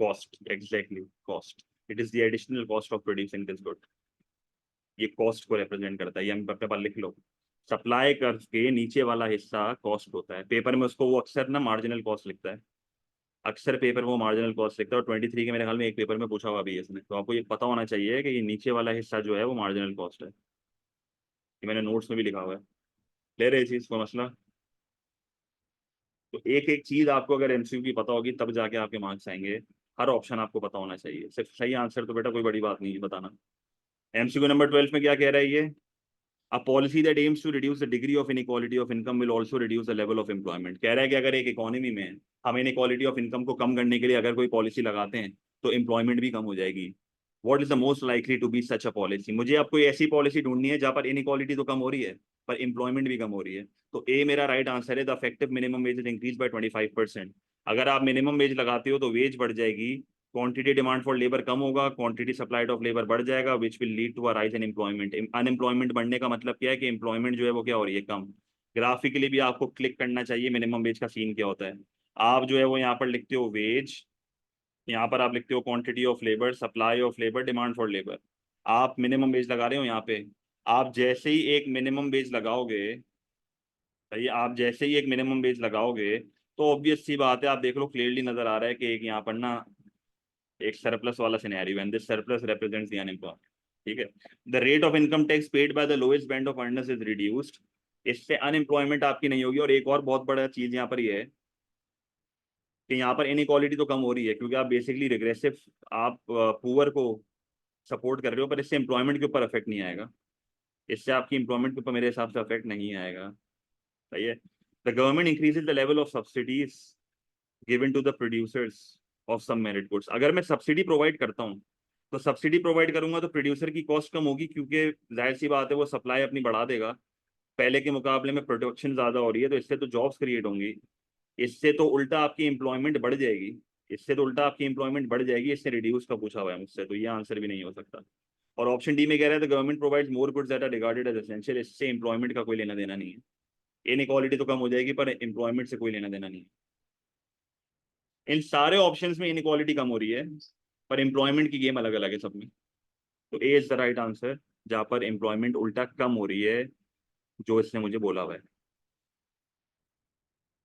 Speaker 1: Cost, exactly cost. It is the additional cost of producing this good. ये कॉस्ट को रिप्रेजेंट करता है, ये हम अपने पास लिख लो। सप्लाई कर्व के नीचे वाला हिस्सा कॉस्ट होता है। पेपर में उसको वो अक्सर ना मार्जिनल कॉस्ट लिखता है, अक्सर पेपर में वो मार्जिनल कॉस्ट लिखता है। और 23 के मेरे ख्याल में एक पेपर में पूछा हुआ भी है इसने, तो आपको ये पता होना चाहिए कि ये नीचे वाला हिस्सा जो है वो मार्जिनल कॉस्ट है। ये मैंने नोट्स में भी लिखा हुआ है। ले रहे चीज को मसला। तो एक एक चीज आपको अगर एमसीक्यू की पता होगी तब जाके आपके मार्क्स आएंगे। हर ऑप्शन आपको पता होना चाहिए, सिर्फ सही आंसर तो बेटा कोई बड़ी बात नहीं है बताना। एमसीक्यू नंबर 12 में क्या कह रहा है ये? A policy that aims to reduce the degree of inequality of income will also reduce the level of employment। कह रहा है कि अगर एक इकोनॉमी में हम इनइक्वालिटी ऑफ इनकम को कम करने के लिए अगर कोई पॉलिसी लगाते हैं तो एम्प्लॉयमेंट भी कम हो जाएगी। What is the most likely to be such a policy? मुझे अब कोई ऐसी पॉलिसी ढूंढनी है जहां पर इनइक्वालिटी तो कम हो रही है पर एम्प्लॉयमेंट भी कम हो रही है। तो ए मेरा राइट आंसर है, the effective minimum wage is increase by 25%। अगर आप मिनिमम वेज लगाते हो तो वेज बढ़ जाएगी, क्वांटिटी डिमांड फॉर लेबर कम होगा, क्वांटिटी सप्लाइड ऑफ लेबर बढ़ जाएगा, which will lead to a rise in employment. Unemployment बढ़ने का मतलब क्या है कि एम्प्लॉयमेंट जो है वो क्या हो रही है? कम। ग्राफिकली भी आपको क्लिक करना चाहिए मिनिमम वेज का सीन क्या होता है। आप जो है वो यहाँ पर लिखते हो वेज, यहाँ पर आप लिखते हो quantity of labour, supply of labour, demand for labour. आप मिनिमम वेज लगा रहे हो यहाँ पे। आप जैसे ही एक मिनिमम वेज लगाओगे, सही, आप जैसे ही एक मिनिमम वेज लगाओगे तो ऑब्वियस सी बात है, आप देख लो क्लियरली नजर आ रहा है कि एक यहाँ पर ना एक सरप्लस वाला scenario, and this surplus represents the unemployed. ठीक है, the rate of income tax paid by the lowest band of earners is reduced. इससे अनएम्प्लॉयमेंट आपकी नहीं होगी। और एक और बहुत बड़ा चीज यहाँ पर ये है कि यहाँ पर इनइक्वालिटी तो कम हो रही है क्योंकि आप बेसिकली रिग्रेसिव, आप पुअर को सपोर्ट कर रहे हो, पर इससे एम्प्लॉयमेंट के ऊपर इफेक्ट नहीं आएगा। इससे आपकी एम्प्लॉयमेंट के ऊपर मेरे हिसाब से इफेक्ट नहीं आएगा। सही है। The government increases the level of subsidies given to the producers of some merit goods. अगर मैं सब्सिडी प्रोवाइड करता हूँ तो सब्सिडी प्रोवाइड करूंगा तो प्रोड्यूसर की कॉस्ट कम होगी क्योंकि जाहिर सी बात है वो सप्लाई अपनी बढ़ा देगा। पहले के मुकाबले में प्रोडक्शन ज्यादा हो रही है तो इससे तो जॉब्स क्रिएट होंगी। इससे तो उल्टा आपकी एम्प्लॉयमेंट बढ़ जाएगी। इससे तो उल्टा आपकी एम्प्लॉयमेंट बढ़ जाएगी। इससे रिड्यूस का पूछा हुआ है मुझसे, तो ये आंसर भी नहीं हो सकता। और ऑप्शन डी में कह रहा है the government provides more goods that are regarded as essential. इससे एम्प्लॉयमेंट का कोई लेना देना नहीं है। इनइक्वालिटी तो कम हो जाएगी पर एम्प्लॉयमेंट से कोई लेना देना नहीं है। इन सारे ऑप्शंस में इनइक्वालिटी कम हो रही है पर एम्प्लॉयमेंट की गेम अलग अलग है सब में। तो A is the right answer, जहां पर एम्प्लॉयमेंट उल्टा कम हो रही है, जो इसने मुझे बोला हुआ है।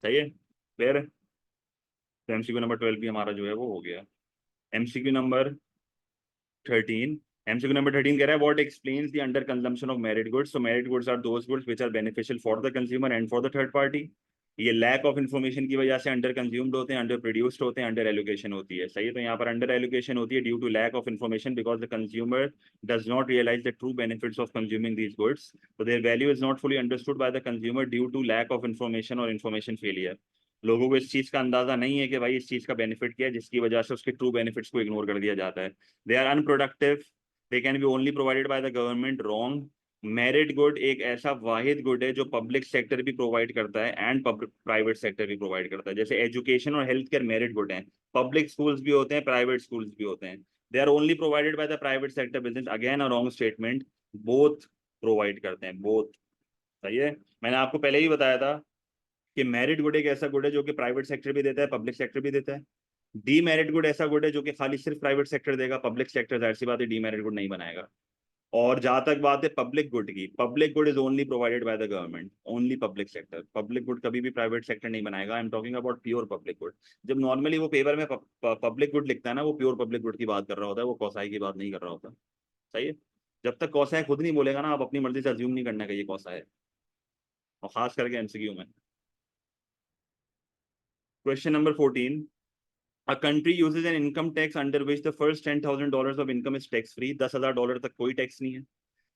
Speaker 1: सही है, क्लियर है। तो एमसीक्यू नंबर 12 भी हमारा जो है वो हो गया। MCQ number 13। एमसीक्यू नंबर 13 कह रहा है what explains the under consumption of merit goods. So merit goods are those goods which are beneficial for the consumer and for the third party. ये लैक ऑफ इन्फॉर्मेशन की वजह से under consumed होते हैं, under produced होते हैं, under allocation होती है। सही है, तो यहाँ पर अंडर एलोकेशन होती है due to lack of information because the consumer does not realise the true benefits of consuming these goods. तो their value is not fully understood by the consumer due to lack of information और information failure. लोगों को इस चीज का अंदाजा नहीं है कि भाई इस चीज का बेनिफिट क्या है, जिसकी वजह से उसके ट्रू बेनिफिट्स को इग्नोर कर दिया जाता है। They are unproductive, they can be only provided by the government. Wrong. Merit good एक ऐसा वाहिद गुड है जो पब्लिक सेक्टर भी प्रोवाइड करता है एंड प्राइवेट सेक्टर भी प्रोवाइड करता है। जैसे एजुकेशन और हेल्थ केयर मेरिट गुड है, पब्लिक स्कूल्स भी होते हैं, प्राइवेट स्कूल्स भी होते हैं। They are only provided by the private sector business, again a wrong statement. Both provide करते हैं, बोथ। सही है, मैंने आपको पहले ही बताया था कि मेरिट गुड एक ऐसा गुड है जो कि प्राइवेट सेक्टर भी देता है, पब्लिक सेक्टर भी देता है। डी मेरिट गुड ऐसा गुड है जो कि खाली सिर्फ प्राइवेट सेक्टर देगा, पब्लिक सेक्टर जाहिर सी बात है डी मेरिट गुड नहीं बनाएगा। और जहां तक बात है पब्लिक गुड की, public good is only provided by the government, only public sector. Public good कभी भी प्राइवेट सेक्टर नहीं बनाएगा। I am talking about pure public good. जब नॉर्मली वो पेपर में पब्लिक गुड लिखता है ना, वो प्योर पब्लिक गुड की बात कर रहा होता है, वो कौसाई की बात नहीं कर रहा होता। सही है। जब तक कौसाई खुद नहीं बोलेगा ना, आप अपनी मर्जी से अज्यूम नहीं करना कि ये कौसा है, और खास करके एमसीक्यू में। Question number 14, A country uses an income tax under which the first $10,000 of income is tax free. $10,000 तक कोई टैक्स नहीं है।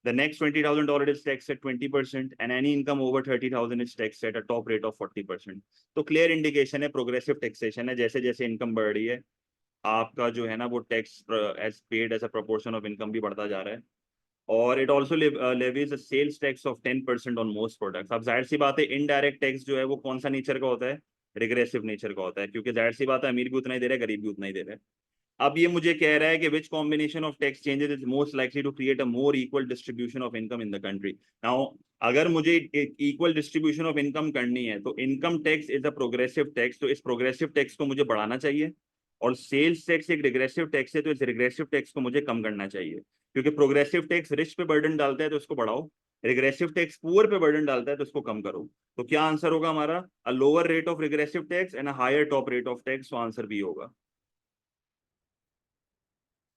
Speaker 1: The next $20,000 is taxed at 20%, and any income over 30,000 is taxed at a top rate of 40%. तो clear indication है, progressive taxation है। जैसे जैसे income बढ़ रही है, आपका जो है ना वो tax as paid as a proportion of income भी बढ़ता जा रहा है। और it also levies sales tax of 10% on most products. अब जाहिर सी बात है, इनडायरेक्ट टैक्स जो है वो कौन सा नेचर का होता है, रिग्रेसिव नेचर का होता है, क्योंकि जाहिर सी बात है अमीर भी उतना ही दे रहा है, गरीब भी उतना ही दे रहा है। अब ये मुझे कह रहा है कि which combination of tax changes is most likely to create a more equal distribution of income in the country. Now अगर मुझे इक्वल डिस्ट्रीब्यूशन ऑफ इनकम करनी है, तो income tax is a progressive tax, तो इस प्रोग्रेसिव टैक्स को मुझे बढ़ाना चाहिए। और सेल्स टैक्स एक रिग्रेसिव टैक्स है, तो इस रिग्रेसिव टैक्स को मुझे कम करना चाहिए। क्योंकि प्रोग्रेसिव टैक्स रिच पे बर्डन डालता है, तो इसको बढ़ाओ। रिग्रेसिव टैक्स पुअर पे बर्डन डालता है, तो इसको कम करो। तो क्या आंसर होगा हमारा? A lower rate of regressive tax and a higher top rate of tax. तो आंसर बी होगा।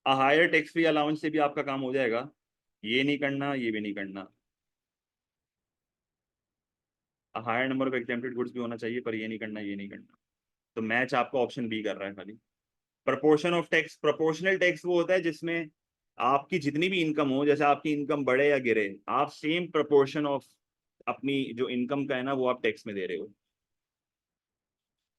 Speaker 1: हायर टैक्स फ्री अलाउंस से भी आपका काम हो जाएगा। ये नहीं करना, ये भी नहीं करना। Higher number of exempted goods भी होना चाहिए, पर ये नहीं करना, ये नहीं करना। तो मैच आपका ऑप्शन बी कर रहा है खाली। Proportion of tax, proportional tax वो होता है जिसमें आपकी जितनी भी इनकम हो, जैसे आपकी इनकम बढ़े या गिरे, आप सेम प्रपोर्शन ऑफ अपनी जो इनकम का है ना, वो आप टैक्स में दे रहे हो।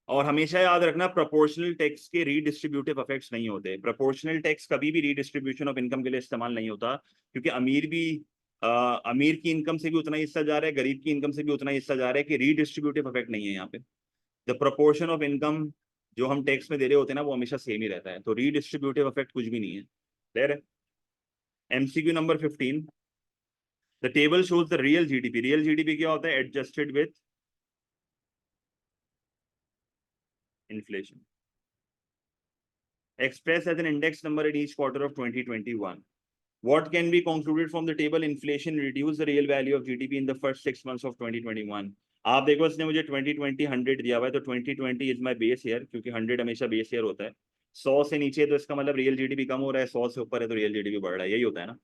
Speaker 1: और हमेशा याद रखना, प्रोपोर्शनल टैक्स के रीडिस्ट्रीब्यूटिव इफेक्ट्स नहीं होते। प्रोपोर्शनल टैक्स कभी भी रीडिस्ट्रीब्यूशन ऑफ इनकम के लिए इस्तेमाल नहीं होता, क्योंकि अमीर की इनकम से भी उतना ही हिस्सा जा रहा है, गरीब की इनकम से भी उतना ही हिस्सा जा रहा है, कि रीडिस्ट्रीब्यूटिव इफेक्ट नहीं है यहाँ पे। द प्रोपोर्शन ऑफ इनकम जो हम टैक्स में दे रहे होते हैं ना, वो हमेशा सेम ही रहता है, तो रीडिस्ट्रीब्यूटिव इफेक्ट कुछ भी नहीं है। क्लियर है? MCQ number 15, the table shows the real GDP. Real GDP क्या होता है? Adjusted with inflation, expressed as an index number in each quarter of 2021. What can be concluded from the table? Inflation reduced the real value of GDP in the first 6 months of 2021. आप देखो, इसने मुझे 2020 100 दिया हुआ है, तो 2020 is my base year, क्योंकि 100 हमेशा बेस ईयर होता है। 100 से नीचे है तो इसका मतलब रियल जीडीपी कम हो रहा है, 100 से ऊपर है तो रियल जीडीपी बढ़ रहा है। यही होता है ना।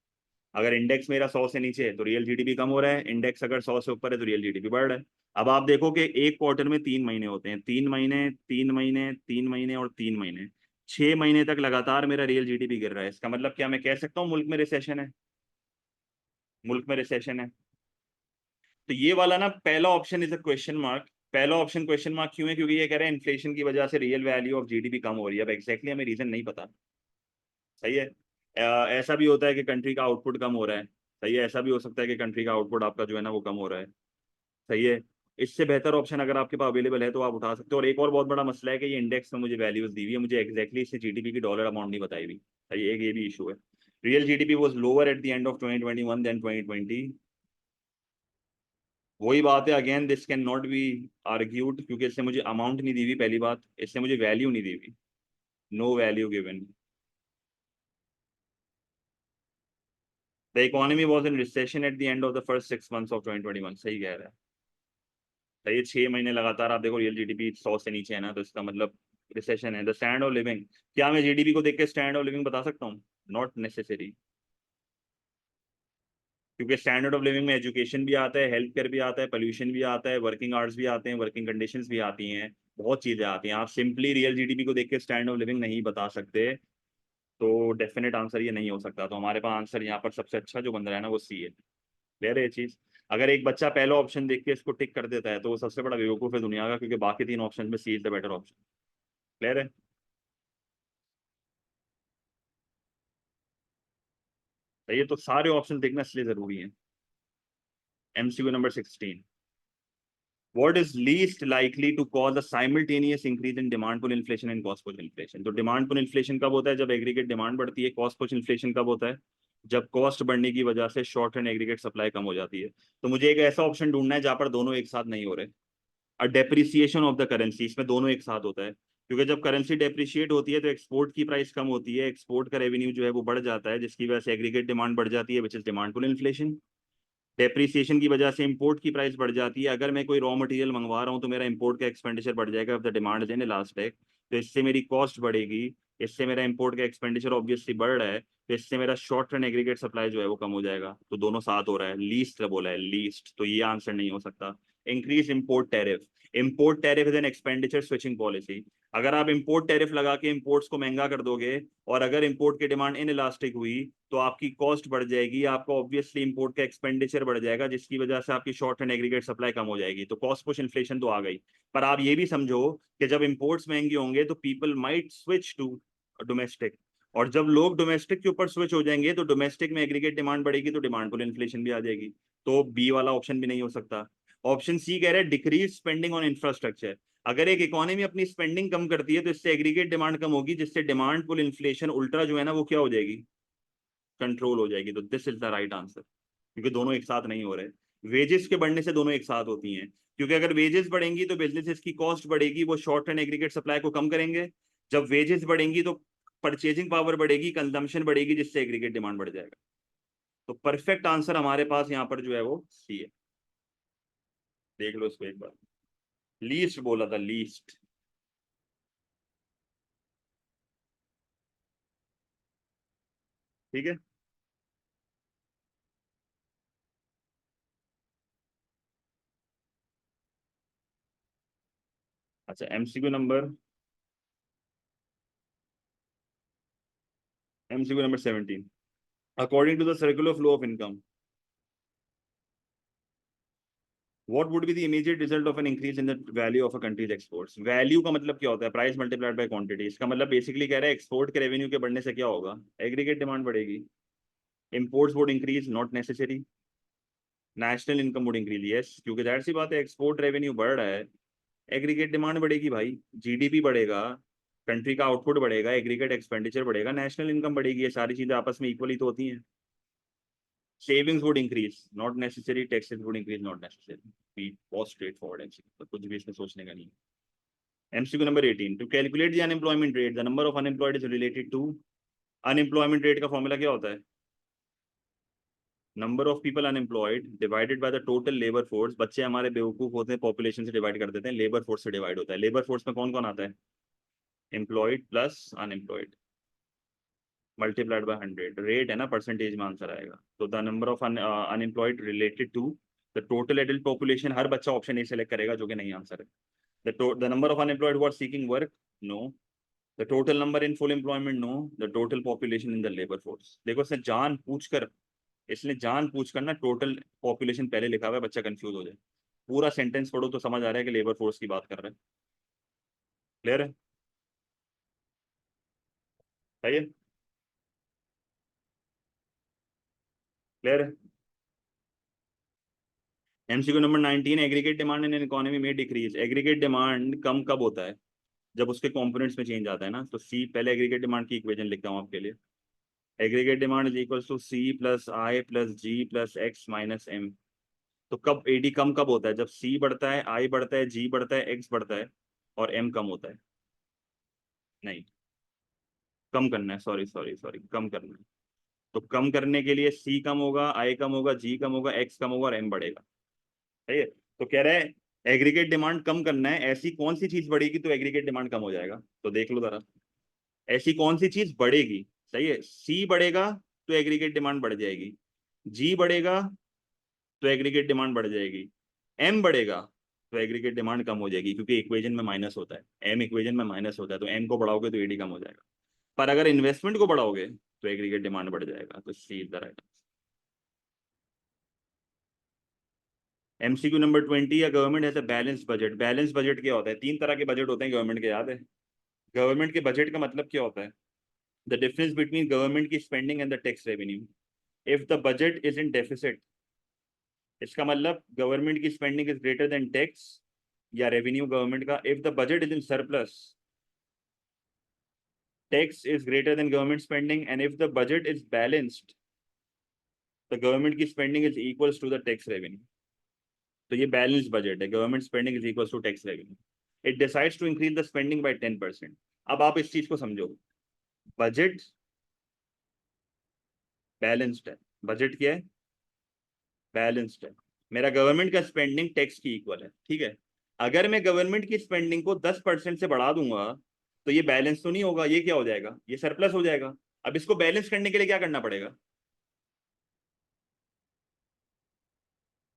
Speaker 1: अगर इंडेक्स मेरा 100 से नीचे है तो रियल जीडीपी कम हो रहा है, इंडेक्स अगर 100 से ऊपर है तो रियल जीडीपी बढ़ रहा है। अब आप देखो कि एक क्वार्टर में 3 महीने होते हैं, 3 महीने, 3 महीने, 3 महीने और 3 महीने, 6 महीने तक लगातार मेरा रियल जीडीपी गिर रहा है। इसका मतलब क्या मैं कह सकता हूँ मुल्क में रिसेशन है? मुल्क में रिसेशन है। तो ये वाला ना पहला option is a question mark. पहला ऑप्शन क्वेश्चन मार्क क्यों है? क्योंकि ये कह रहा है इन्फ्लेशन की वजह से रियल वैल्यू ऑफ जीडीपी कम हो रही है। अब एग्जैक्टली हमें रीजन नहीं पता। सही है। ऐसा भी होता है कि कंट्री का आउटपुट कम हो रहा है। सही है। ऐसा भी हो सकता है कि कंट्री का आउटपुट आपका जो है ना वो कम हो रहा है। सही है। इससे बेहतर ऑप्शन अगर आपके पास अवेलेबल है तो आप उठा सकते हो। और एक और बहुत बड़ा मसला है कि ये इंडेक्स में मुझे वैल्यूज दी हुई है, मुझे एग्जैक्टली इससे जीडीपी की डॉलर अमाउंट नहीं बताई हुई। सही है, एक ये भी इशू है। Real GDP was lower at the end of 2021 than 2020। वही बात है, again this cannot be argued, क्योंकि इससे मुझे अमाउंट नहीं दी हुई, पहली बात। इससे मुझे वैल्यू नहीं दी हुई, no value given. The economy was in recession at the end of the first 6 months of 2021। सही कह रहा है। सही है। 6 महीने लगातार आप देखो रियल जीडीपी 100 से नीचे है ना, तो इसका मतलब रिसेशन है। द स्टैंड ऑफ लिविंग, क्या मैं जीडीपी को देख के स्टैंड ऑफ लिविंग बता सकता हूँ? Not necessary. क्योंकि स्टैंडर्ड ऑफ लिविंग में एजुकेशन भी आता है, हेल्थ केयर भी आता है, पोल्यूशन भी आता है, वर्किंग आवर्स भी आते हैं, वर्किंग कंडीशंस भी आती हैं, बहुत चीजें आती हैं। आप सिंपली रियल जीडीपी को देख के स्टैंडर्ड ऑफ लिविंग नहीं बता सकते। तो डेफिनेट आंसर ये नहीं हो सकता। तो हमारे पास आंसर यहाँ पर सबसे अच्छा जो बन रहा है ना, वो सी है। क्लियर है ये चीज? अगर एक बच्चा पहला ऑप्शन देख के इसको टिक कर देता है तो वो सबसे बड़ा बेवकूफ है दुनिया का, क्योंकि बाकी 3 ऑप्शन में C is the better option. Clear है? तो ये तो सारे ऑप्शन देखना इसलिए जरूरी है। MCQ number 16, what is least likely to cause a simultaneous increase in demand pull inflation and cost push inflation? तो डिमांड पुल इन्फ्लेशन कब होता है? जब एग्रीगेट डिमांड बढ़ती है। कॉस्ट पुश इन्फ्लेशन कब होता है? जब कॉस्ट बढ़ने की वजह से शॉर्ट एंड एग्रीगेट सप्लाई कम हो जाती है। तो मुझे एक ऐसा ऑप्शन ढूंढना है जहां पर दोनों एक साथ नहीं हो रहे। अ डेप्रिसिएशन ऑफ द करेंसी, इसमें दोनों एक साथ होता है। क्योंकि जब करेंसी डेप्रिशिएट होती है तो एक्सपोर्ट की प्राइस कम होती है, एक्सपोर्ट का रेवेन्यू जो है वो बढ़ जाता है, जिसकी वजह से एग्रीगेट डिमांड बढ़ जाती है, which is demand pull inflation. Depreciation की वजह से इंपोर्ट की प्राइस बढ़ जाती है। अगर मैं कोई रॉ मटेरियल मंगवा रहा हूँ तो मेरा इंपोर्ट का एक्सपेंडिचर बढ़ जाएगा, the demand is in elastic, तो इससे मेरी कॉस्ट बढ़ेगी, इससे मेरा इंपोर्ट का एक्सपेंडिचर ऑब्वियसली बढ़ रहा है, तो इससे मेरा शॉर्ट रन एग्रीगेट सप्लाई जो है वो कम हो जाएगा। तो दोनों साथ हो रहा है, लीस्ट बोला है, लीस्ट, तो ये आंसर नहीं हो सकता। Increase import tariff, import tariff is an expenditure switching policy. अगर आप इम्पोर्ट टैरिफ लगा के इम्पोर्ट्स को महंगा कर दोगे और अगर इम्पोर्ट की डिमांड इन इलास्टिक हुई तो आपकी कॉस्ट बढ़ जाएगी, आपका ऑब्वियसली इंपोर्ट का एक्सपेंडिचर बढ़ जाएगा, जिसकी वजह से आपकी शॉर्ट टर्म एग्रीगेट सप्लाई कम हो जाएगी। तो कॉस्ट पुश इन्फ्लेशन तो आ गई, पर आप ये भी समझो कि जब इंपोर्ट्स महंगे होंगे तो people might switch to domestic, और जब लोग डोमेस्टिक के ऊपर स्विच हो जाएंगे तो डोमेस्टिक में एग्रीगेट डिमांड बढ़ेगी, तो डिमांड पुल इन्फ्लेशन भी आ जाएगी। तो बी वाला ऑप्शन भी नहीं हो सकता। ऑप्शन सी कह रहा है डिक्रीज स्पेंडिंग ऑन इंफ्रास्ट्रक्चर। अगर एक इकोनॉमी अपनी स्पेंडिंग कम करती है तो इससे एग्रीगेट डिमांड कम होगी, जिससे डिमांड पुल इन्फ्लेशन उल्टा जो है ना वो क्या हो जाएगी, कंट्रोल हो जाएगी। तो this is the right answer, क्योंकि दोनों एक साथ नहीं हो रहे। वेजेस के बढ़ने से दोनों एक साथ होती हैं, क्योंकि अगर वेजेस बढ़ेंगी तो बिजनेसेस की कॉस्ट बढ़ेगी, वो शॉर्ट टर्म एग्रीगेट सप्लाई को कम करेंगे। जब वेजेस बढ़ेंगी तो परचेजिंग पावर बढ़ेगी, कंजम्पशन बढ़ेगी, जिससे एग्रीगेट डिमांड बढ़ जाएगा। तो परफेक्ट आंसर हमारे पास यहाँ पर जो है वो सी है। देख लो इसको एक बार, लीस्ट बोला था, लीस्ट। ठीक है। अच्छा, MCQ number, MCQ number 17, according to the circular flow of income, what would be the immediate result of an increase in the value of a country's exports? Value का मतलब क्या होता है, प्राइस मल्टीप्लाइड बाय क्वांटिटी। इसका मतलब basically कह रहा है एक्सपोर्ट के रेवेन्यू के बढ़ने से क्या होगा, एग्रीगेट डिमांड बढ़ेगी। Imports would increase, not necessary. National income would increase, yes, क्योंकि जाहिर सी बात है एक्सपोर्ट रेवेन्यू बढ़ रहा है, एग्रीगेट डिमांड बढ़ेगी भाई, जीडीपी बढ़ेगा, कंट्री का आउटपुट बढ़ेगा, एग्रीगेट एक्सपेंडिचर बढ़ेगा, नेशनल इनकम बढ़ेगी, ये सारी चीजें आपस में इक्वली तो होती हैं। Savings would increase, not necessary. Taxes would increase, not necessary. बहुत स्ट्रेट फॉरवर्ड है, तो कुछ भी इसमें सोचने का नहीं। MCQ number 18, to calculate the unemployment rate, the number of unemployed is related to, unemployment rate का फॉर्मूला क्या होता है, number of people unemployed divided by the total labour force. बच्चे हमारे बेवकूफ होते हैं, पॉपुलेशन से डिवाइड कर देते हैं, लेबर फोर्स से डिवाइड होता है। लेबर फोर्स में कौन कौन आता है, employed plus unemployed multiplied by 100, rate है ना, परसेंटेज में आंसर आएगा। तो the number of unemployed related to the total adult population, हर बच्चा ऑप्शन ए सेलेक्ट करेगा, जो कि नहीं आंसर है। The number of unemployed who are seeking work, no. The total number in full employment, no. The total population in the labour force. देखो इसने जान पूछ कर, इसने जान पूछ कर ना टोटल पॉपुलेशन पहले लिखा हुआ है, बच्चा कंफ्यूज हो जाए। पूरा सेंटेंस पढ़ो तो समझ आ रहा है कि लेबर फोर्स की बात कर रहे हैं। क्लियर है, सही है, क्लियर है। MCQ number 19, aggregate demand in economy में डिक्रीज। एग्रीगेट डिमांड कम कब होता है, जब उसके कंपोनेंट्स में चेंज आता है ना। तो सी, पहले एग्रीगेट डिमांड की इक्वेशन लिखता हूँ आपके लिए। Aggregate demand is equal to C plus I plus G plus X minus M. तो कब एडी कम कब होता है, जब सी बढ़ता है, आई बढ़ता है, जी बढ़ता है, एक्स बढ़ता है, और एम कम होता है। नहीं, कम करना है, सॉरी सॉरी सॉरी, कम करना है। तो कम करने के लिए सी कम होगा, आई कम होगा, जी कम होगा, एक्स कम होगा और एम बढ़ेगा। सही है। तो कह रहा है एग्रीगेट डिमांड कम करना है, ऐसी कौन सी चीज बढ़ेगी तो एग्रीगेट डिमांड कम हो जाएगा। तो देख लो जरा, ऐसी कौन सी चीज बढ़ेगी। सही है, सी बढ़ेगा तो एग्रीगेट डिमांड बढ़ जाएगी, जी बढ़ेगा तो एग्रीगेट डिमांड बढ़ जाएगी, एम बढ़ेगा तो एग्रीगेट डिमांड कम हो जाएगी, क्योंकि इक्वेशन में माइनस होता है, एम इक्वेशन में माइनस होता है, तो एम को बढ़ाओगे तो एडी कम हो जाएगा। पर अगर इन्वेस्टमेंट को बढ़ाओगे तो एग्रीगेट डिमांड बढ़ जाएगा। तो C is the right. MCQ number 20, या government has a balance budget. Balance budget क्या होता है, तीन तरह के बजट होते हैं गवर्नमेंट के, याद है। गवर्नमेंट के बजट का मतलब क्या होता है, द डिफरेंस बिटवीन गवर्नमेंट की spending and the tax revenue. If the budget is in deficit, इसका मतलब गवर्नमेंट की spending is greater than tax या रेवेन्यू गवर्नमेंट का। If the budget is in surplus, tax is greater than government spending, and if the budget is balanced, the government की spending is equals to the tax revenue. तो ये balance budget है, government spending is equals to tax revenue. It decides to increase the spending by 10%। अब आप इस चीज को समझो, बजट बैलेंस्ड है, बजट क्या है, बैलेंस्ड है। मेरा गवर्नमेंट का स्पेंडिंग टैक्स की इक्वल है, ठीक है। अगर मैं गवर्नमेंट की स्पेंडिंग को 10% से बढ़ा दूंगा तो ये बैलेंस तो नहीं होगा, ये क्या हो जाएगा, ये सरप्लस हो जाएगा। अब इसको बैलेंस करने के लिए क्या करना पड़ेगा,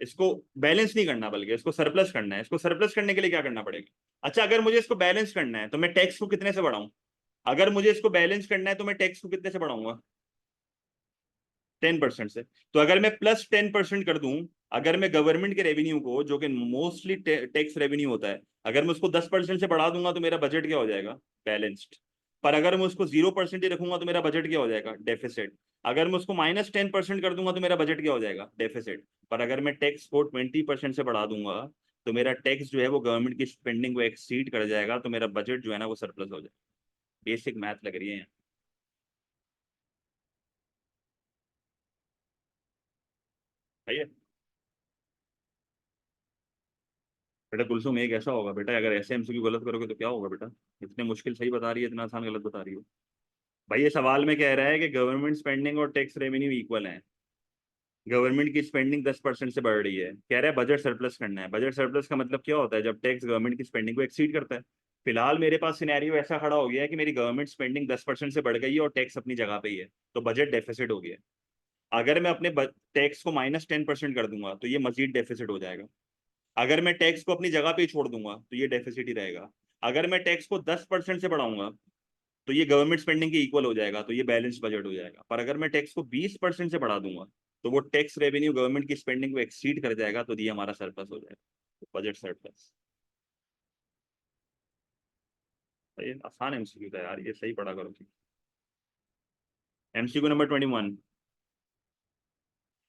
Speaker 1: इसको बैलेंस नहीं करना बल्कि इसको सरप्लस करना है। इसको सरप्लस करने के लिए क्या करना पड़ेगा, अच्छा अगर मुझे इसको बैलेंस करना है तो मैं टैक्स को कितने से बढ़ाऊं, अगर मुझे इसको बैलेंस करना है तो मैं टैक्स को कितने से बढ़ाऊंगा, 10% से। तो अगर मैं +10% कर दूं, अगर मैं गवर्नमेंट के रेवेन्यू को, जो कि मोस्टली टैक्स रेवेन्यू होता है, अगर मैं उसको 10% से बढ़ा दूंगा तो मेरा बजट क्या हो जाएगा, बैलेंस्ड। पर अगर मैं उसको 0% ही रखूंगा तो मेरा बजट क्या हो जाएगा, डेफिसिट। अगर मैं उसको -10% कर दूंगा तो मेरा बजट क्या हो जाएगा, डेफिसिट। पर अगर मैं टैक्स को 20% से बढ़ा दूंगा तो मेरा टैक्स जो है वो गवर्नमेंट की स्पेंडिंग को एक्सीड कर जाएगा, तो मेरा बजट जो है ना वो सरप्लस हो जाएगा। बेसिक मैथ लग रही है भैया। बेटा कुलसुम एक ऐसा होगा बेटा, अगर ऐसे एमसीक्यू गलत करोगे तो क्या होगा बेटा, इतने मुश्किल सही बता रही है, इतना आसान गलत बता रही हो। भाई ये सवाल में कह रहा है कि गवर्नमेंट स्पेंडिंग और टैक्स रेवेन्यू इक्वल है, गवर्नमेंट की स्पेंडिंग 10% से बढ़ रही है, कह रहा है बजट सरप्लस करना है। बजट सरप्लस का मतलब क्या होता है, जब टैक्स गवर्नमेंट की स्पेंडिंग को एक्सीड करता है। फिलहाल मेरे पास सिनेरियो ऐसा खड़ा हो गया है कि मेरी गवर्नमेंट स्पेंडिंग 10% से बढ़ गई है और टैक्स अपनी जगह पे ही है, तो बजट डेफिसिट हो गया। अगर मैं अपने टैक्स को -10% कर दूंगा तो ये मजीद डेफिसिट हो जाएगा। अगर मैं टैक्स को अपनी जगह पे ही छोड़ दूंगा तो ये डेफिसिट ही रहेगा। अगर मैं टैक्स को 10% से बढ़ाऊंगा तो ये गवर्नमेंट स्पेंडिंग के इक्वल हो जाएगा, तो ये बैलेंस बजट हो जाएगा। पर अगर मैं टैक्स को 20% से बढ़ा दूंगा तो वो टैक्स रेवेन्यू गवर्नमेंट की स्पेंडिंग को एक्सीड कर जाएगा, तो ये हमारा सरप्लस हो जाएगा, बजट सरप्लस। ये आसान एमसीक्यू था यार, ये सही पढ़ा करो। MCQ number 21।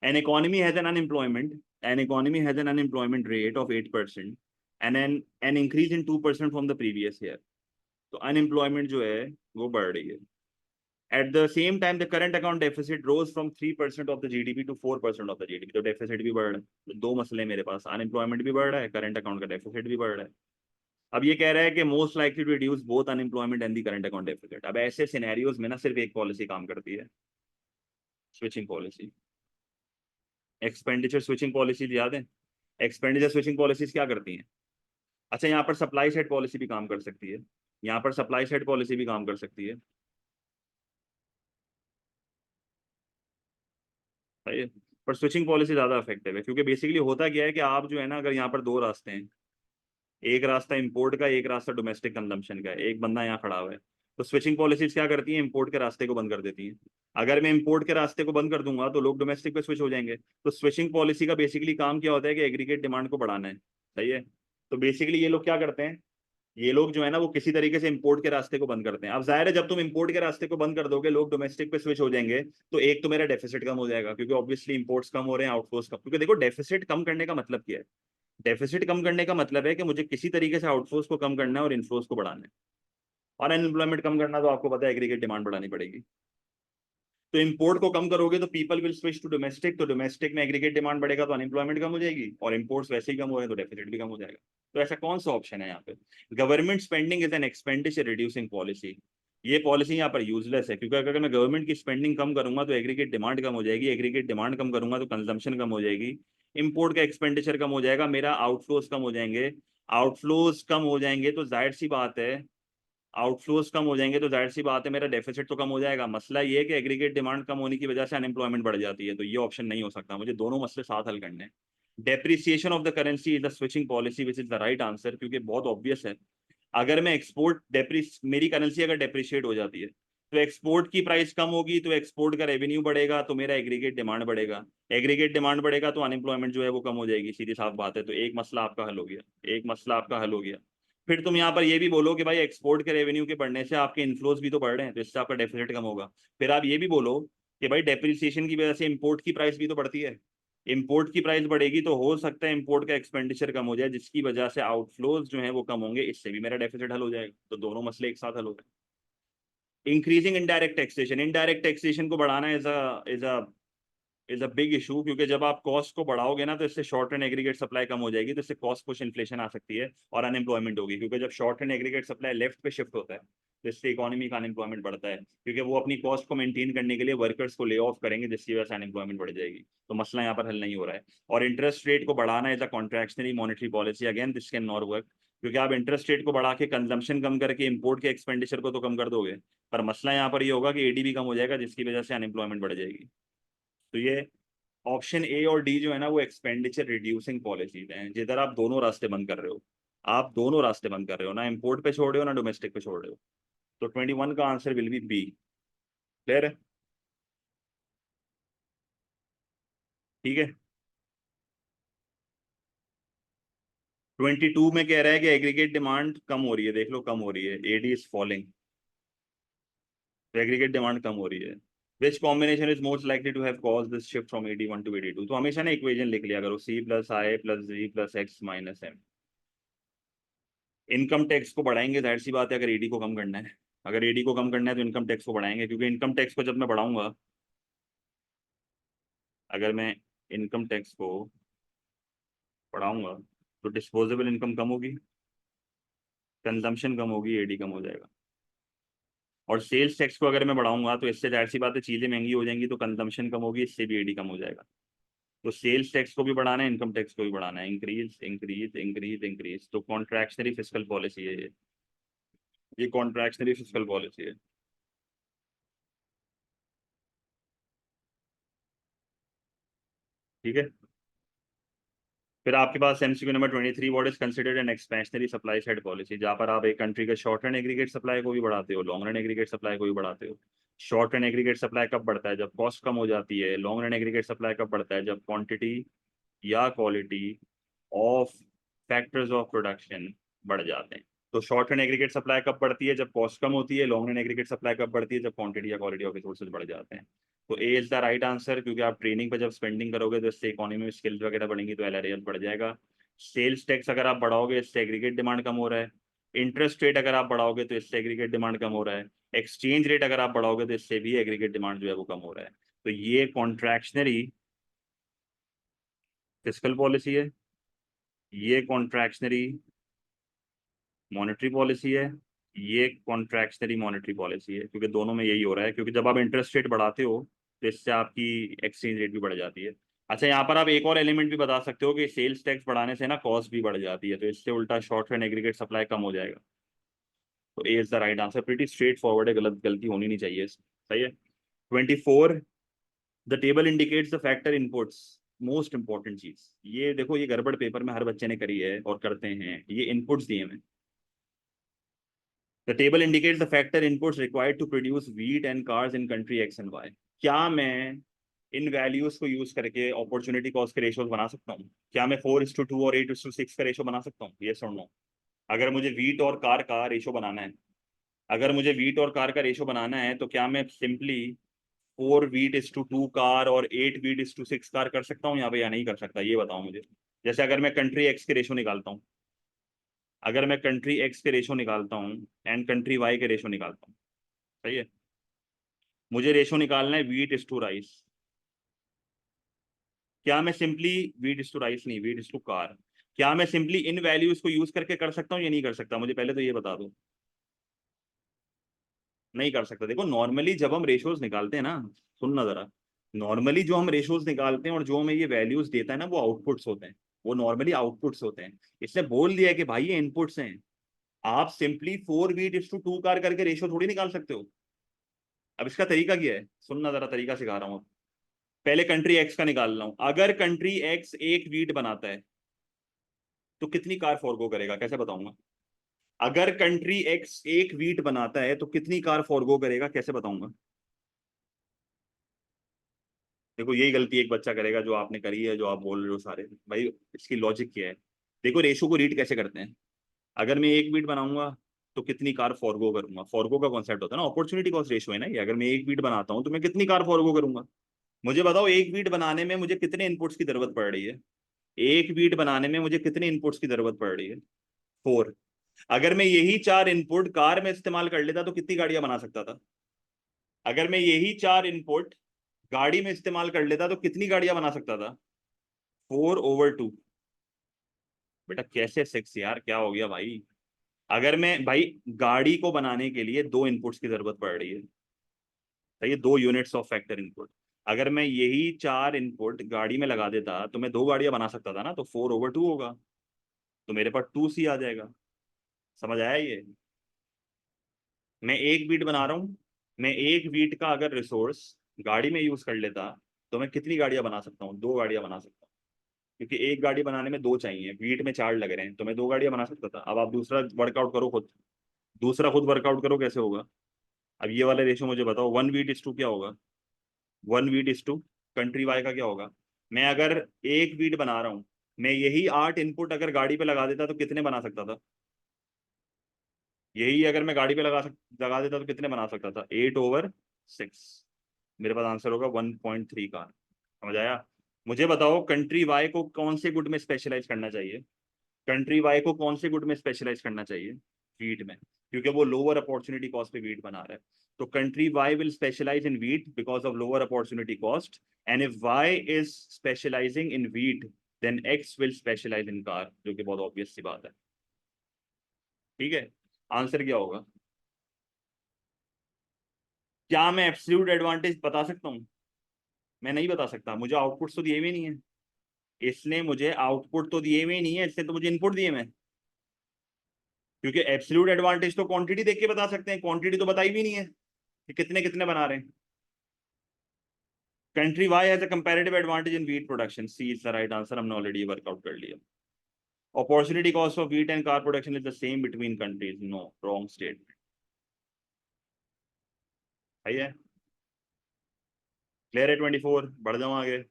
Speaker 1: An economy has an unemployment rate of 8% and an increase in 2% from the previous year। तो अनएम्प्लॉयमेंट जो है वो बढ़ रही है। At the same time, the current account deficit rose from 3% of the GDP to 4% of the GDP। तो deficit भी बढ़ रहा है। तो दो मसले मेरे पास, अनएम्प्लॉयमेंट भी बढ़ रहा है, करंट अकाउंट का डेफिसिट भी बढ़ रहा है। अब ये कह रहा है कि most likely to reduce both unemployment and the current account deficit. अब ऐसे सिनेरियोज में ना सिर्फ एक पॉलिसी काम करती है, switching policy. Expenditure switching policy याद है, एक्सपेंडिचर स्विचिंग पॉलिसीज क्या करती हैं। अच्छा यहाँ पर सप्लाई साइड पॉलिसी भी काम कर सकती है, यहाँ पर सप्लाई साइड पॉलिसी भी काम कर सकती है, सही है। पर स्विचिंग पॉलिसी ज्यादा इफेक्टिव है, क्योंकि बेसिकली होता क्या है कि आप जो है ना, अगर यहाँ पर दो रास्ते हैं, एक रास्ता इंपोर्ट का, एक रास्ता डोमेस्टिक कंजम्पशन का है, एक बंदा यहाँ खड़ा हुआ है, तो स्विचिंग पॉलिसीज क्या करती है, इंपोर्ट के रास्ते को बंद कर देती हैं। अगर मैं इंपोर्ट के रास्ते को बंद कर दूंगा तो लोग डोमेस्टिक पे स्विच हो जाएंगे। तो स्विचिंग पॉलिसी का बेसिकली काम क्या होता है कि एग्रीगेट डिमांड को बढ़ाना है, सही है। तो बेसिकली ये लोग क्या करते हैं, ये लोग जो है ना वो किसी तरीके से इंपोर्ट के रास्ते को बंद करते हैं। अब जाहिर है जब तुम इंपोर्ट के रास्ते को बंद कर दोगे, लोग डोमेस्टिक पे स्विच हो जाएंगे, तो एक तो मेरा डेफिसिट कम हो जाएगा, क्योंकि ऑब्वियसली इंपोर्ट्स कम हो रहे हैं, आउटफ्लोस कम। क्योंकि देखो डेफिसिट कम करने का मतलब क्या है, डेफिसिट कम करने का मतलब है कि मुझे किसी तरीके से आउटफ्लोस को कम करना है और इनफ्लोस को बढ़ाना है। और अनएम्प्लॉयमेंट कम करना तो आपको पता है एग्रीगेट डिमांड बढ़ानी पड़ेगी। तो इंपोर्ट को कम करोगे तो people will switch to domestic, तो डोमेस्टिक में एग्रीगेट डिमांड बढ़ेगा तो अनएम्प्लॉयमेंट कम हो जाएगी, और इंपोर्ट्स वैसे ही कम हो रहे हैं तो डेफिसिट भी कम हो जाएगा। तो ऐसा कौन सा ऑप्शन है यहाँ पे, government spending is an expenditure reducing policy. ये पॉलिसी यहाँ पर यूजलेस है, क्योंकि अगर मैं गवर्नमेंट की स्पेंडिंग कम करूंगा तो एग्रीगेट डिमांड कम हो जाएगी, एग्रीगेट डिमांड कम करूंगा तो कंजम्पशन कम हो जाएगी, इंपोर्ट का एक्सपेंडिचर कम हो जाएगा, मेरा आउटफ्लोज कम हो जाएंगे। आउटफ्लोज कम हो जाएंगे तो जाहिर सी बात है, आउटफ्लोज कम हो जाएंगे तो जाहिर सी बात है मेरा डेफिसिट तो कम हो जाएगा। मसला ये है कि एग्रीगेट डिमांड कम होने की वजह से अनएम्प्लॉयमेंट बढ़ जाती है, तो ये ऑप्शन नहीं हो सकता, मुझे दोनों मसले साथ हल करने हैं। Depreciation of the currency is the switching policy which is the right answer, क्योंकि बहुत ऑब्वियस है। अगर मैं एक्सपोर्ट डेप्रिस मेरी करेंसी अगर डेप्रिशिएट हो जाती है तो एक्सपोर्ट की प्राइस कम होगी, तो एक्सपोर्ट का रेवेन्यू बढ़ेगा, तो मेरा एग्रीगेट डिमांड बढ़ेगा, एग्रीगेट डिमांड बढ़ेगा तो अनएम्प्लॉयमेंट जो है वो कम हो जाएगी, सीधी साफ बात है। तो एक मसला आपका हल हो गया, एक मसला आपका हल हो गया। फिर तुम यहाँ पर ये भी बोलो कि भाई एक्सपोर्ट के रेवेन्यू के बढ़ने से आपके इन्फ्लोज भी तो बढ़ रहे हैं, तो इससे आपका डेफिसिट कम होगा। फिर आप ये भी बोलो कि भाई डेप्रिसिएशन की वजह से इंपोर्ट की प्राइस भी तो बढ़ती है, इंपोर्ट की प्राइस बढ़ेगी तो हो सकता है इंपोर्ट का एक्सपेंडिचर कम हो जाए, जिसकी वजह से आउटफ्लोज जो है वो कम होंगे, इससे भी मेरा डेफिसिट हल हो जाएगा। तो दोनों मसले एक साथ हल हो गए। Increasing indirect taxation, indirect taxation को बढ़ाना is a is a big issue, क्योंकि जब आप कॉस्ट को बढ़ाओगे ना तो इससे शॉर्ट रन एग्रीगेट सप्लाई कम हो जाएगी, तो इससे कॉस्ट पुश इन्फ्लेशन आ सकती है और अनएम्प्लॉयमेंट होगी, क्योंकि जब short run aggregate supply left पे शिफ्ट होता है तो इससे इकोनॉमी का अनएम्प्लॉयमेंट बढ़ता है, क्योंकि वो अपनी कॉस्ट को मेंटेन करने के लिए वर्कर्स को ले ऑफ करेंगे, जिसकी वजह से अनएम्प्लॉयमेंट बढ़ जाएगी। तो मसला यहाँ पर हल नहीं हो रहा है। और इंटरेस्ट रेट को बढ़ाना is a contractionary monetary policy, again this can not work, क्योंकि आप इंटरेस्ट रेट को बढ़ा के कंजम्पशन कम करके इंपोर्ट के एक्सपेंडिचर को तो कम कर दोगे, पर मसला यहाँ पर ये होगा कि एडीबी कम हो जाएगा, जिसकी वजह से अनएम्प्लॉयमेंट बढ़ जाएगी। तो ये ऑप्शन ए और डी जो है ना वो एक्सपेंडिचर रिड्यूसिंग पॉलिसीज हैं, जिधर आप दोनों रास्ते बंद कर रहे हो। आप दोनों रास्ते बंद कर रहे हो, ना इंपोर्ट पे छोड़ रहे हो ना डोमेस्टिक पे छोड़ रहे हो। तो 21 का answer will be B. Clear है? ठीक है। 22 में कह रहा है कि एग्रीगेट डिमांड कम हो रही है, देख लो कम हो रही है, एडी इज फॉलिंग, तो एग्रीगेट डिमांड कम हो रही है। Which combination is most likely to have cause this shift from 81 to 82? तो हमेशा ना इक्वेशन लिख लिया करो, C plus I plus G plus X minus M. Income tax को बढ़ाएंगे, जाहिर सी बात है, अगर एडी को कम करना है। अगर एडी को कम करना है तो इनकम टैक्स को बढ़ाएंगे, क्योंकि इनकम टैक्स को जब मैं बढ़ाऊंगा, अगर मैं इनकम टैक्स को बढ़ाऊंगा तो डिस्पोजेबल इनकम कम होगी, कंजम्पशन कम होगी, एडी कम हो जाएगा। और सेल्स टैक्स को अगर मैं बढ़ाऊंगा तो इससे जाहिर सी बात है चीजें महंगी हो जाएंगी, तो कंजम्पशन कम होगी, इससे भी एडी कम हो जाएगा। तो सेल्स टैक्स को भी बढ़ाना है, इनकम टैक्स को भी बढ़ाना है, इंक्रीज इंक्रीज इंक्रीज इंक्रीज। तो कॉन्ट्रैक्शनरी फिस्कल पॉलिसी है ये कॉन्ट्रैक्शनरी फिस्कल पॉलिसी है। ठीक है। फिर आपके पास MCQ number 23, what is considered an expansionary supply side policy? जहां पर आप एक कंट्री के शॉर्ट रन एग्रीगेट सप्लाई को भी बढ़ाते हो, लॉन्ग रन एग्रीगेट सप्लाई को भी बढ़ाते हो। शॉर्ट रन एग्रीगेट सप्लाई कब बढ़ता है? जब कॉस्ट कम हो जाती है। लॉन्ग रन एग्रीगेट सप्लाई कब बढ़ता है? जब क्वांटिटी या quality of factors of production बढ़ जाते हैं। तो शॉर्ट रन एग्रीगेट सप्लाई कब बढ़ती है? जब कॉस्ट कम होती है। लॉन्ग रन एग्रीगेट सप्लाई कब बढ़ती है? जब क्वांटिटी या क्वालिटी ऑफ रिसोर्सेज बढ़ जाते हैं। तो A is the right answer, क्योंकि आप ट्रेनिंग पर जब स्पेंडिंग करोगे तो इससे इकोनॉमी में स्किल्स वगैरह बढ़ेंगी, तो एलआरएएल बढ़ जाएगा। सेल्स टैक्स अगर आप बढ़ाओगे इससे एग्रीगेट डिमांड कम हो रहा है। इंटरेस्ट रेट अगर आप बढ़ाओगे तो इससे एग्रीगेट डिमांड कम हो रहा है। एक्सचेंज रेट अगर आप बढ़ाओगे तो इससे भी एग्रीगेट डिमांड जो है वो कम हो रहा है। तो ये कॉन्ट्रैक्शनरी फिस्कल पॉलिसी है, ये कॉन्ट्रैक्शनरी मॉनेटरी पॉलिसी है, ये कॉन्ट्रैक्शनरी मॉनेटरी पॉलिसी है, क्योंकि दोनों में यही हो रहा है, क्योंकि जब आप इंटरेस्ट रेट बढ़ाते हो तो इससे आपकी एक्सचेंज रेट भी बढ़ जाती है। अच्छा, यहाँ पर आप एक और एलिमेंट भी बता सकते हो कि सेल्स टैक्स बढ़ाने से ना कॉस्ट भी बढ़ जाती है, तो इससे उल्टा शॉर्ट रन एग्रीगेट सप्लाई कम हो जाएगा। तो A is the right answer, pretty straightforward है, गलती होनी नहीं चाहिए सही है। 24, the table indicates the factor inputs. Most important चीज ये देखो, ये गड़बड़ पेपर में हर बच्चे ने करी है और करते हैं। ये इनपुट्स दिए हैं। The table indicates the factor inputs required to produce wheat and cars in country X and Y. क्या मैं इन वैल्यूज को यूज करके अपॉर्चुनिटी कॉस्ट के रेशियोज बना सकता हूँ? क्या मैं 4:2 और 8:6 का रेशो बना सकता हूँ? ये सुन लो। अगर मुझे वीट और कार का रेशो बनाना है, अगर मुझे वीट और कार का रेशो बनाना है, तो क्या मैं सिंपली 4 wheat/2 कार और 8 wheat/6 कार कर सकता हूँ यहाँ पे, या नहीं कर सकता? ये बताओ मुझे। जैसे अगर मैं कंट्री एक्स के रेशो निकालता हूँ, अगर मैं कंट्री एक्स के रेशो निकालता हूँ एंड कंट्री वाई के रेशो निकालता हूँ, सही है, मुझे रेशो निकालना है वीट इज टू राइस। क्या मैं simply wheat is to rice नहीं, वीट इज टू कार, क्या मैं सिंपली इन वैल्यूज को यूज करके कर सकता हूँ या नहीं कर सकता? मुझे पहले तो ये बता दो। नहीं कर सकता। देखो नॉर्मली जब हम रेशोज निकालते हैं ना, सुनना जरा, नॉर्मली जो हम रेशोज निकालते हैं और जो हमें ये वैल्यूज देता है ना, वो आउटपुट्स होते हैं। वो नॉर्मली आउटपुट्स होते हैं। इसने बोल दिया है कि भाई ये इनपुट्स हैं। आप सिंपली 4 wheat/2 कार करके रेशो थोड़ी निकाल सकते हो। अब इसका तरीका क्या है, सुनना जरा, तरीका सिखा रहा हूँ। पहले कंट्री एक्स का निकाल रहा हूं। अगर कंट्री एक्स एक वीट बनाता है तो कितनी कार फॉरगो करेगा, कैसे बताऊंगा? अगर कंट्री एक्स एक वीट बनाता है तो कितनी कार फॉरगो करेगा, कैसे बताऊंगा? देखो यही गलती एक बच्चा करेगा जो आपने करी है, जो आप बोल रहे हो सारे भाई। इसकी लॉजिक क्या है? देखो रेशो को रीड कैसे करते हैं। अगर मैं एक वीट बनाऊंगा तो कितनी कार फॉरगो करूंगा, फॉरगो का कॉन्सेप्ट होता है ना, अपॉर्चुनिटी कॉस्ट रेशो है ना ये। अगर मैं एक वीट बनाता हूं तो मैं कितनी कार फॉरगो करूंगा? मुझे बताओ एक वीट बनाने में मुझे कितने इनपुट्स की जरूरत पड़ रही है? एक वीट बनाने में मुझे कितने इनपुट्स की जरूरत पड़ रही है? 4। अगर मैं यही 4 इनपुट कार में इस्तेमाल कर लेता तो कितनी गाड़ियां बना सकता था? अगर मैं यही 4 इनपुट गाड़ी में इस्तेमाल कर लेता तो कितनी गाड़ियां बना सकता था? 4/2। बेटा कैसे 6 यार, क्या हो गया भाई? अगर मैं भाई, गाड़ी को बनाने के लिए दो इनपुट्स की जरूरत पड़ रही है, सही है, 2 यूनिट्स ऑफ फैक्टर इनपुट। अगर मैं यही 4 इनपुट गाड़ी में लगा देता तो मैं 2 गाड़ियां बना सकता था ना, तो 4/2 होगा, तो मेरे पास 2C आ जाएगा। समझ आया ये? मैं एक बीट बना रहा हूँ, मैं एक बीट का अगर रिसोर्स गाड़ी में यूज कर लेता तो मैं कितनी गाड़ियां बना सकता हूँ? 2 गाड़ियां बना सकता हूँ, क्योंकि एक गाड़ी बनाने में दो चाहिए, बीट में 4 लग रहे हैं, तो मैं 2 गाड़ियां बना सकता था। अब आप दूसरा वर्कआउट करो खुद, दूसरा खुद वर्कआउट करो कैसे होगा। अब ये वाले रेशो मुझे बताओ, 1 बीट इज टू क्या होगा? 1 wheat is to country Y का क्या होगा? मैं अगर एक बीट बना रहा हूँ, मैं यही 8 इनपुट अगर गाड़ी पे लगा देता तो कितने बना सकता था? यही अगर मैं गाड़ी पे लगा देता तो कितने बना सकता था? 8/6। मेरे पास आंसर होगा 1.3 का। समझ आया? मुझे बताओ कंट्री वाई को कौन से गुड में स्पेशलाइज करना चाहिए? कंट्री वाई को कौन से गुड में स्पेशलाइज करना चाहिए? वीट में, क्योंकि वो लोअर अपॉर्चुनिटी कॉस्ट पे वीट बना रहा है। तो country Y will specialise in wheat because of lower opportunity cost, and if Y is specialising in wheat, then X will specialise in car, जो कि बहुत ऑब्वियस सी बात है। ठीक है, आंसर क्या होगा? क्या मैं एब्सोल्यूट एडवांटेज बता सकता हूँ? मैं नहीं बता सकता, मुझे आउटपुट तो दिए हुए नहीं है। इसने मुझे आउटपुट तो दिए हुए नहीं है, इसने तो मुझे इनपुट दिए मैं। क्योंकि एब्सोल्यूट एडवांटेज तो क्वांटिटी देख के बता सकते हैं, क्वांटिटी तो बताई भी नहीं है कि कितने कितने बना रहे हैं। Country Y has a comparative advantage in wheat production, C is the right answer, हमने ऑलरेडी वर्कआउट कर लिया। Opportunity cost of wheat and car production is the same between countries, no, wrong statement. सही है? Clear है? 24, बढ़ जाओ आगे।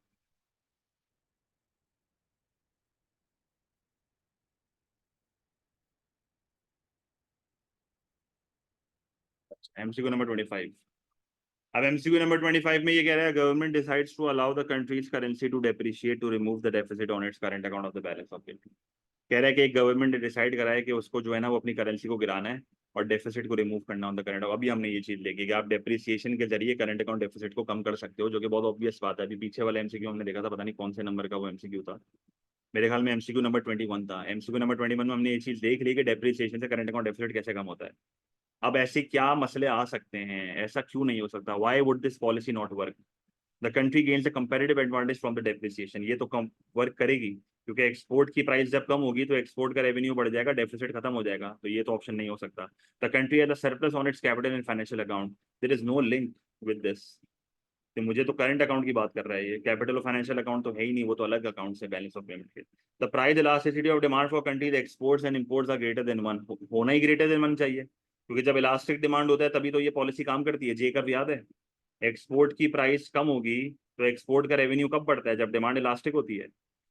Speaker 1: MCQ number 25। अब एमसीक्यू नंबर 25 में ये कह रहा है, government decides to allow the country's currency to depreciate to remove the deficit on its current account of the balance of it. कह रहा है कि एक गवर्नमेंट ने डिसाइड करा है कि उसको जो है ना वो अपनी करेंसी को गिराना है और डेफिसिट को रिमूव करना ऑन द करंट। अभी हमने ये चीज देखी कि आप डेप्रिसिएशन के जरिए करंट अकाउंट डेफिसिट को कम कर सकते हो, जो कि बहुत ऑब्वियस बात है। अभी पीछे वाला एमसीक्यू हमने देखा था, पता नहीं कौन से नंबर का वो एमसीक्यू था, मेरे ख्याल में एमसीक्यू नंबर 21 था। एमसीक्यू नंबर 21 में हमने ये चीज देख ली कि डेप्रिसिएशन से करंट अकाउंट डेफिसिट कैसे कम होता है। अब ऐसे क्या मसले आ सकते हैं, ऐसा क्यों नहीं हो सकता? Why would this policy not work? The country gains a comparative advantage from the depreciation, ये तो कम वर्क करेगी, क्योंकि एक्सपोर्ट की प्राइस जब कम होगी तो एक्सपोर्ट का रेवेन्यू बढ़ जाएगा, डेफिसिट खत्म हो जाएगा, तो ये तो ऑप्शन नहीं हो सकता। The country has a surplus on its capital and financial account, there is no link with this. तो मुझे तो करंट अकाउंट की बात कर रहा है ये, कैपिटल और फाइनेंशियल अकाउंट तो है ही नहीं, वो तो अलग अकाउंट है बैलेंस ऑफ पेमेंट के। The price elasticity of demand for country's exports and imports are greater than one, होना ही ग्रेटर देन वन चाहिए, क्योंकि जब इलास्टिक डिमांड होता है तभी तो ये पॉलिसी काम करती है। जे कर्व याद है? एक्सपोर्ट की प्राइस कम होगी तो एक्सपोर्ट का रेवेन्यू कब बढ़ता है? जब डिमांड इलास्टिक होती है।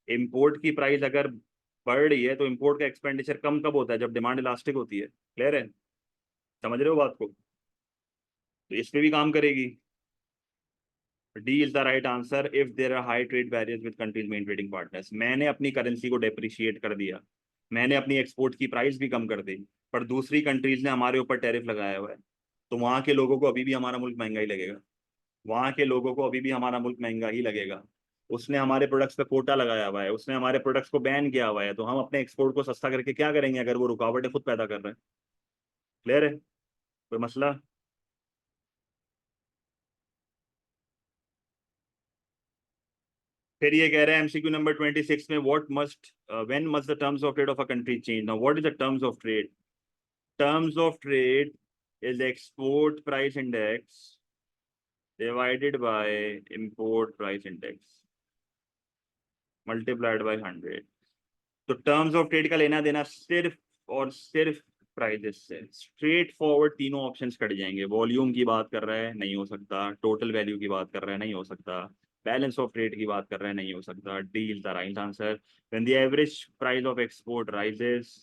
Speaker 1: इम्पोर्ट की प्राइस अगर बढ़ रही है तो इम्पोर्ट का एक्सपेंडिचर कम कब होता है? जब डिमांड इलास्टिक होती है। क्लियर है? समझ रहे हो बात को? तो इस पे भी काम करेगी। D is the right answer, if there are high trade barriers with country's main trading partners. मैंने अपनी करेंसी को डेप्रिशिएट कर दिया, मैंने अपनी एक्सपोर्ट की प्राइस भी कम कर दी, पर दूसरी कंट्रीज ने हमारे ऊपर टैरिफ लगाया हुआ है, तो वहां के लोगों को अभी भी हमारा मुल्क महंगा ही लगेगा। वहां के लोगों को अभी भी हमारा मुल्क महंगा ही लगेगा। उसने हमारे प्रोडक्ट्स पे कोटा लगाया हुआ है, उसने हमारे प्रोडक्ट्स को बैन किया हुआ है, तो हम अपने एक्सपोर्ट को सस्ता करके क्या करेंगे अगर वो रुकावटें खुद पैदा कर रहे हैं। क्लियर है? कोई मसला? फिर ये कह रहे हैं एमसीक्यू नंबर 26 में, what must when must the terms of trade of a country change. Now what is the terms of trade? Terms of trade is export price index divided by import price index multiplied by 100। तो terms of trade का लेना देना सिर्फ और सिर्फ prices से। Straight forward तीनों options cut जाएंगे। वॉल्यूम की बात कर रहा है, नहीं हो सकता। टोटल वैल्यू की बात कर रहा है, नहीं हो सकता। बैलेंस ऑफ ट्रेड की बात कर रहा है, नहीं हो सकता। D is the right answer. When the average price of export rises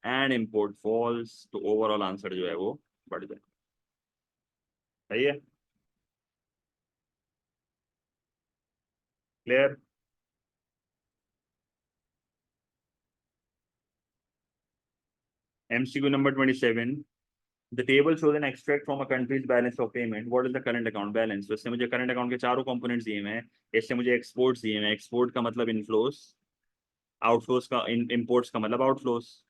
Speaker 1: and import falls, तो ओवरऑल आंसर जो है वो बढ़ जाए। सही है? Clear? MCQ number 27। The table shows an extract from a country's balance of payment, what is the current account balance. तो इससे मुझे करंट अकाउंट के चारों कंपोनेंट्स दिए हुए हैं। इससे मुझे एक्सपोर्ट्स दिए हुए हैं, एक्सपोर्ट का मतलब इनफ्लोस, आउटफ्लोस का इम्पोर्ट्स का मतलब आउटफ्लोस।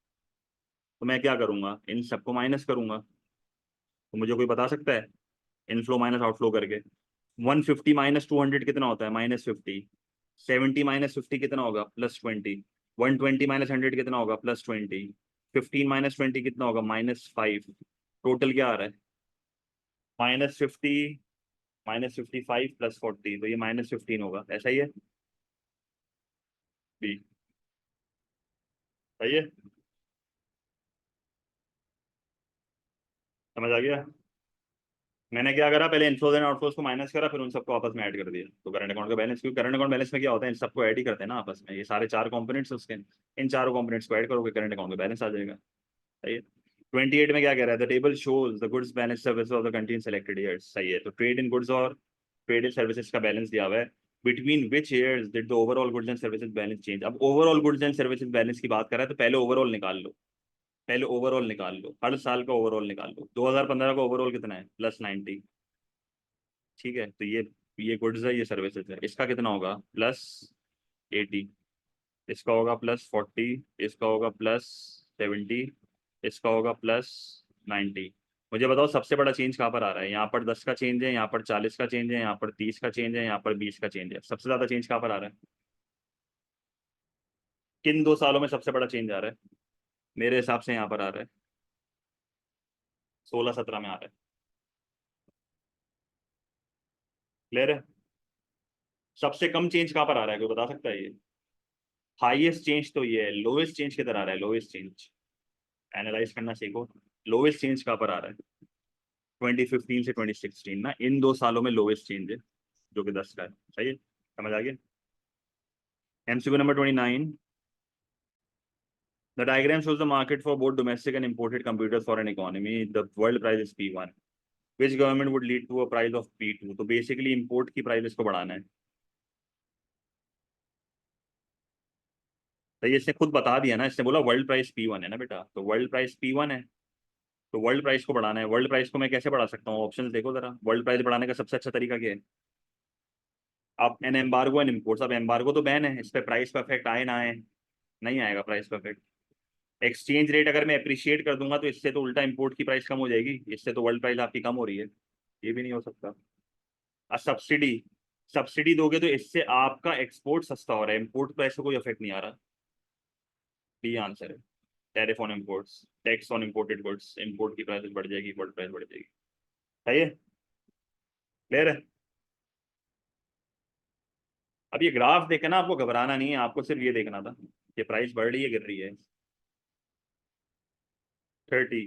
Speaker 1: तो मैं क्या करूंगा, इन सबको माइनस करूंगा। तो मुझे कोई बता सकता है इनफ्लो माइनस आउटफ्लो करके? 150 माइनस 200 कितना होता है? -50। 70 माइनस 50 कितना होगा? +20। 120 माइनस 100 कितना होगा? +20। 15 माइनस 20 कितना होगा? -5। टोटल क्या आ रहा है? -50 -55 +40, तो ये -15 होगा, ऐसा ही है। बी सही है, समझ आ गया। मैंने क्या करा, पहले इनफ्लोज एंड आउटफ्लोज को माइनस करा, फिर उन सबको आपस में ऐड कर दिया, तो करंट अकाउंट का बैलेंस, क्योंकि करंट अकाउंट बैलेंस में क्या होता है, इन सबको ऐड ही करते हैं ना आपस में, ये सारे चार कंपोनेंट्स उसके, इन चारों कंपोनेंट्स को ऐड करोगे करंट अकाउंट का बैलेंस आ जाएगा। सही है। 28 में क्या कह रहा है, the table shows the goods balance service of the country selected years. सही है, तो ट्रेड इन गुड्स और ट्रेड इन सर्विसेज का बैलेंस दिया हुआ है। Between which years did the overall goods and services balance change. अब overall goods and services balance की बात कर रहा है, तो पहले ओवरऑल निकाल लो, पहले ओवरऑल निकाल लो, हर साल का ओवरऑल निकाल लो। 2015 का ओवरऑल कितना है? +90। ठीक है, तो ये गुड्स है, ये सर्विसेज है, इसका कितना होगा? +80। इसका होगा +40, इसका होगा +70, इसका होगा +90। मुझे बताओ सबसे बड़ा चेंज कहाँ पर आ रहा है? यहाँ पर 10 का चेंज है, यहाँ पर 40 का चेंज है, यहाँ पर 30 का चेंज है, यहाँ पर 20 का चेंज है। सबसे ज्यादा चेंज कहाँ पर आ रहा है? किन 2 सालों में सबसे बड़ा चेंज आ रहा है? मेरे हिसाब से यहाँ पर आ रहा है, 16-17 में आ रहा है। क्लियर है। सबसे कम चेंज कहाँ पर आ रहा है, कोई बता सकता है ये? हाईएस्ट चेंज तो ये है, लोएस्ट चेंज किधर आ रहा है? लोएस्ट चेंज एनालाइज करना सीखो। लोएस्ट चेंज कहाँ पर आ रहा है? 2015 से 2016 ना, इन 2 सालों में लोएस्ट चेंज है, जो कि 10 का है। सही है, समझ आ गया। MCQ number 29, the diagram shows the market for both domestic and imported computers for an economy. The world price is P1, which government would lead to a price of P2। तो बेसिकली इंपोर्ट की price इसको बढ़ाना है। तो ये इसने खुद बता दिया ना, इसने बोला वर्ल्ड प्राइस P1 है ना बेटा, तो वर्ल्ड प्राइस P1 है, तो वर्ल्ड प्राइस को बढ़ाना है। वर्ल्ड प्राइस को मैं कैसे बढ़ा सकता हूँ? ऑप्शन देखो जरा, वर्ल्ड प्राइस बढ़ाने का सबसे अच्छा तरीका क्या है? आप एन एम्बार्गो एंड इम्पोर्ट्स, अब एम्बार्गो तो बैन है, इस पे प्राइस का इफेक्ट आए ना आए? नहीं आएगा प्राइस का इफेक्ट। एक्सचेंज रेट अगर मैं अप्रिशिएट कर दूंगा, तो इससे तो उल्टा इंपोर्ट की प्राइस कम हो जाएगी, इससे तो वर्ल्ड प्राइस आपकी कम हो रही है। ये भी नहीं हो सकता। और सब्सिडी, सब्सिडी दोगे तो इससे आपका एक्सपोर्ट सस्ता हो रहा है, इंपोर्ट प्राइस से कोई इफेक्ट नहीं आ रहा। बी आंसर है। Tariff on imports, tax on imported goods, import की प्राइस बढ़ जाएगी, वर्ल्ड प्राइस बढ़ जाएगी। सही है, क्लियर है। अब ये ग्राफ देखे ना, आपको घबराना नहीं है, आपको सिर्फ ये देखना था कि प्राइस बढ़ रही है गिर रही है। 30,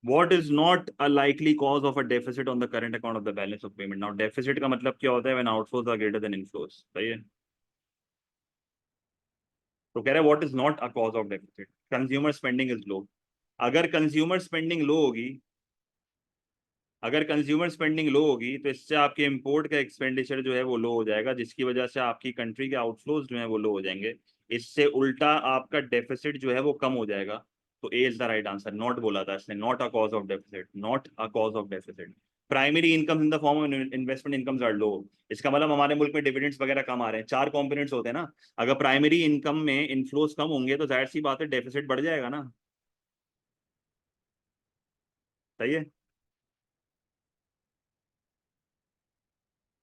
Speaker 1: what is not a likely cause of a deficit on the current account of the balance of payment। now deficit का मतलब क्या होता है? when outflows are greater than inflows। सही है, तो कह रहा है what is not a cause of deficit, consumer spending is low. अगर कंज्यूमर स्पेंडिंग लो होगी, अगर कंज्यूमर स्पेंडिंग लो होगी, तो इससे आपके इंपोर्ट का एक्सपेंडिचर जो है वो लो हो जाएगा, जिसकी वजह से आपकी कंट्री के आउटफ्लोज जो है वो लो हो जाएंगे। इससे उल्टा आपका डेफिसिट जो है वो कम हो जाएगा। तो A is the right answer, not बोला था इसने, not a cause of deficit, not a cause of deficit. Primary income in the form of investment incomes are low. इसका मतलब हमारे मुल्क में डिविडेंड्स वगैरह कम आ रहे हैं, चार कॉम्पोनेंट्स होते हैं ना। अगर प्राइमरी इनकम में इनफ्लोज कम होंगे, तो जाहिर सी बात है डेफिसिट बढ़ जाएगा ना। सही है।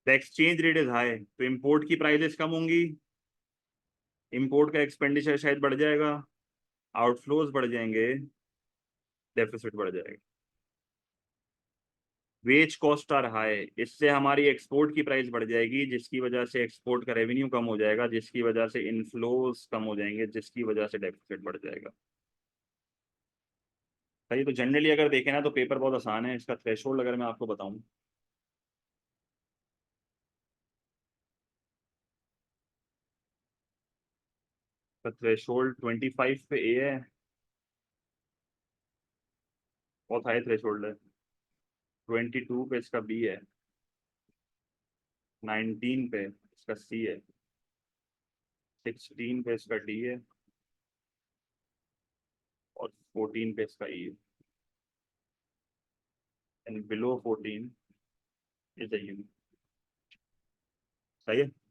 Speaker 1: The exchange rate is high, तो इम्पोर्ट की प्राइसेस कम होंगी, इंपोर्ट का एक्सपेंडिचर शायद बढ़ जाएगा, आउटफ्लोज बढ़ जाएंगे, डेफिसिट बढ़ जाएगा। वेज कॉस्ट आर हाई, इससे हमारी एक्सपोर्ट की प्राइस बढ़ जाएगी, जिसकी वजह से एक्सपोर्ट का रेवेन्यू कम हो जाएगा, जिसकी वजह से इनफ्लोज कम हो जाएंगे, जिसकी वजह से डेफिसिट बढ़ जाएगा। सही, तो जनरली अगर देखें ना, तो पेपर बहुत आसान है। इसका थ्रेशोल्ड अगर मैं आपको बताऊं, तो थ्रेशोल्ड 25 पे ए है, बहुत हाई थ्रेशोल्ड है। 22 पे इसका बी है, 19 पे इसका सी है, 16 पे इसका डी है, और 14 पे इसका ई है। and below 14 is a unit. सही है?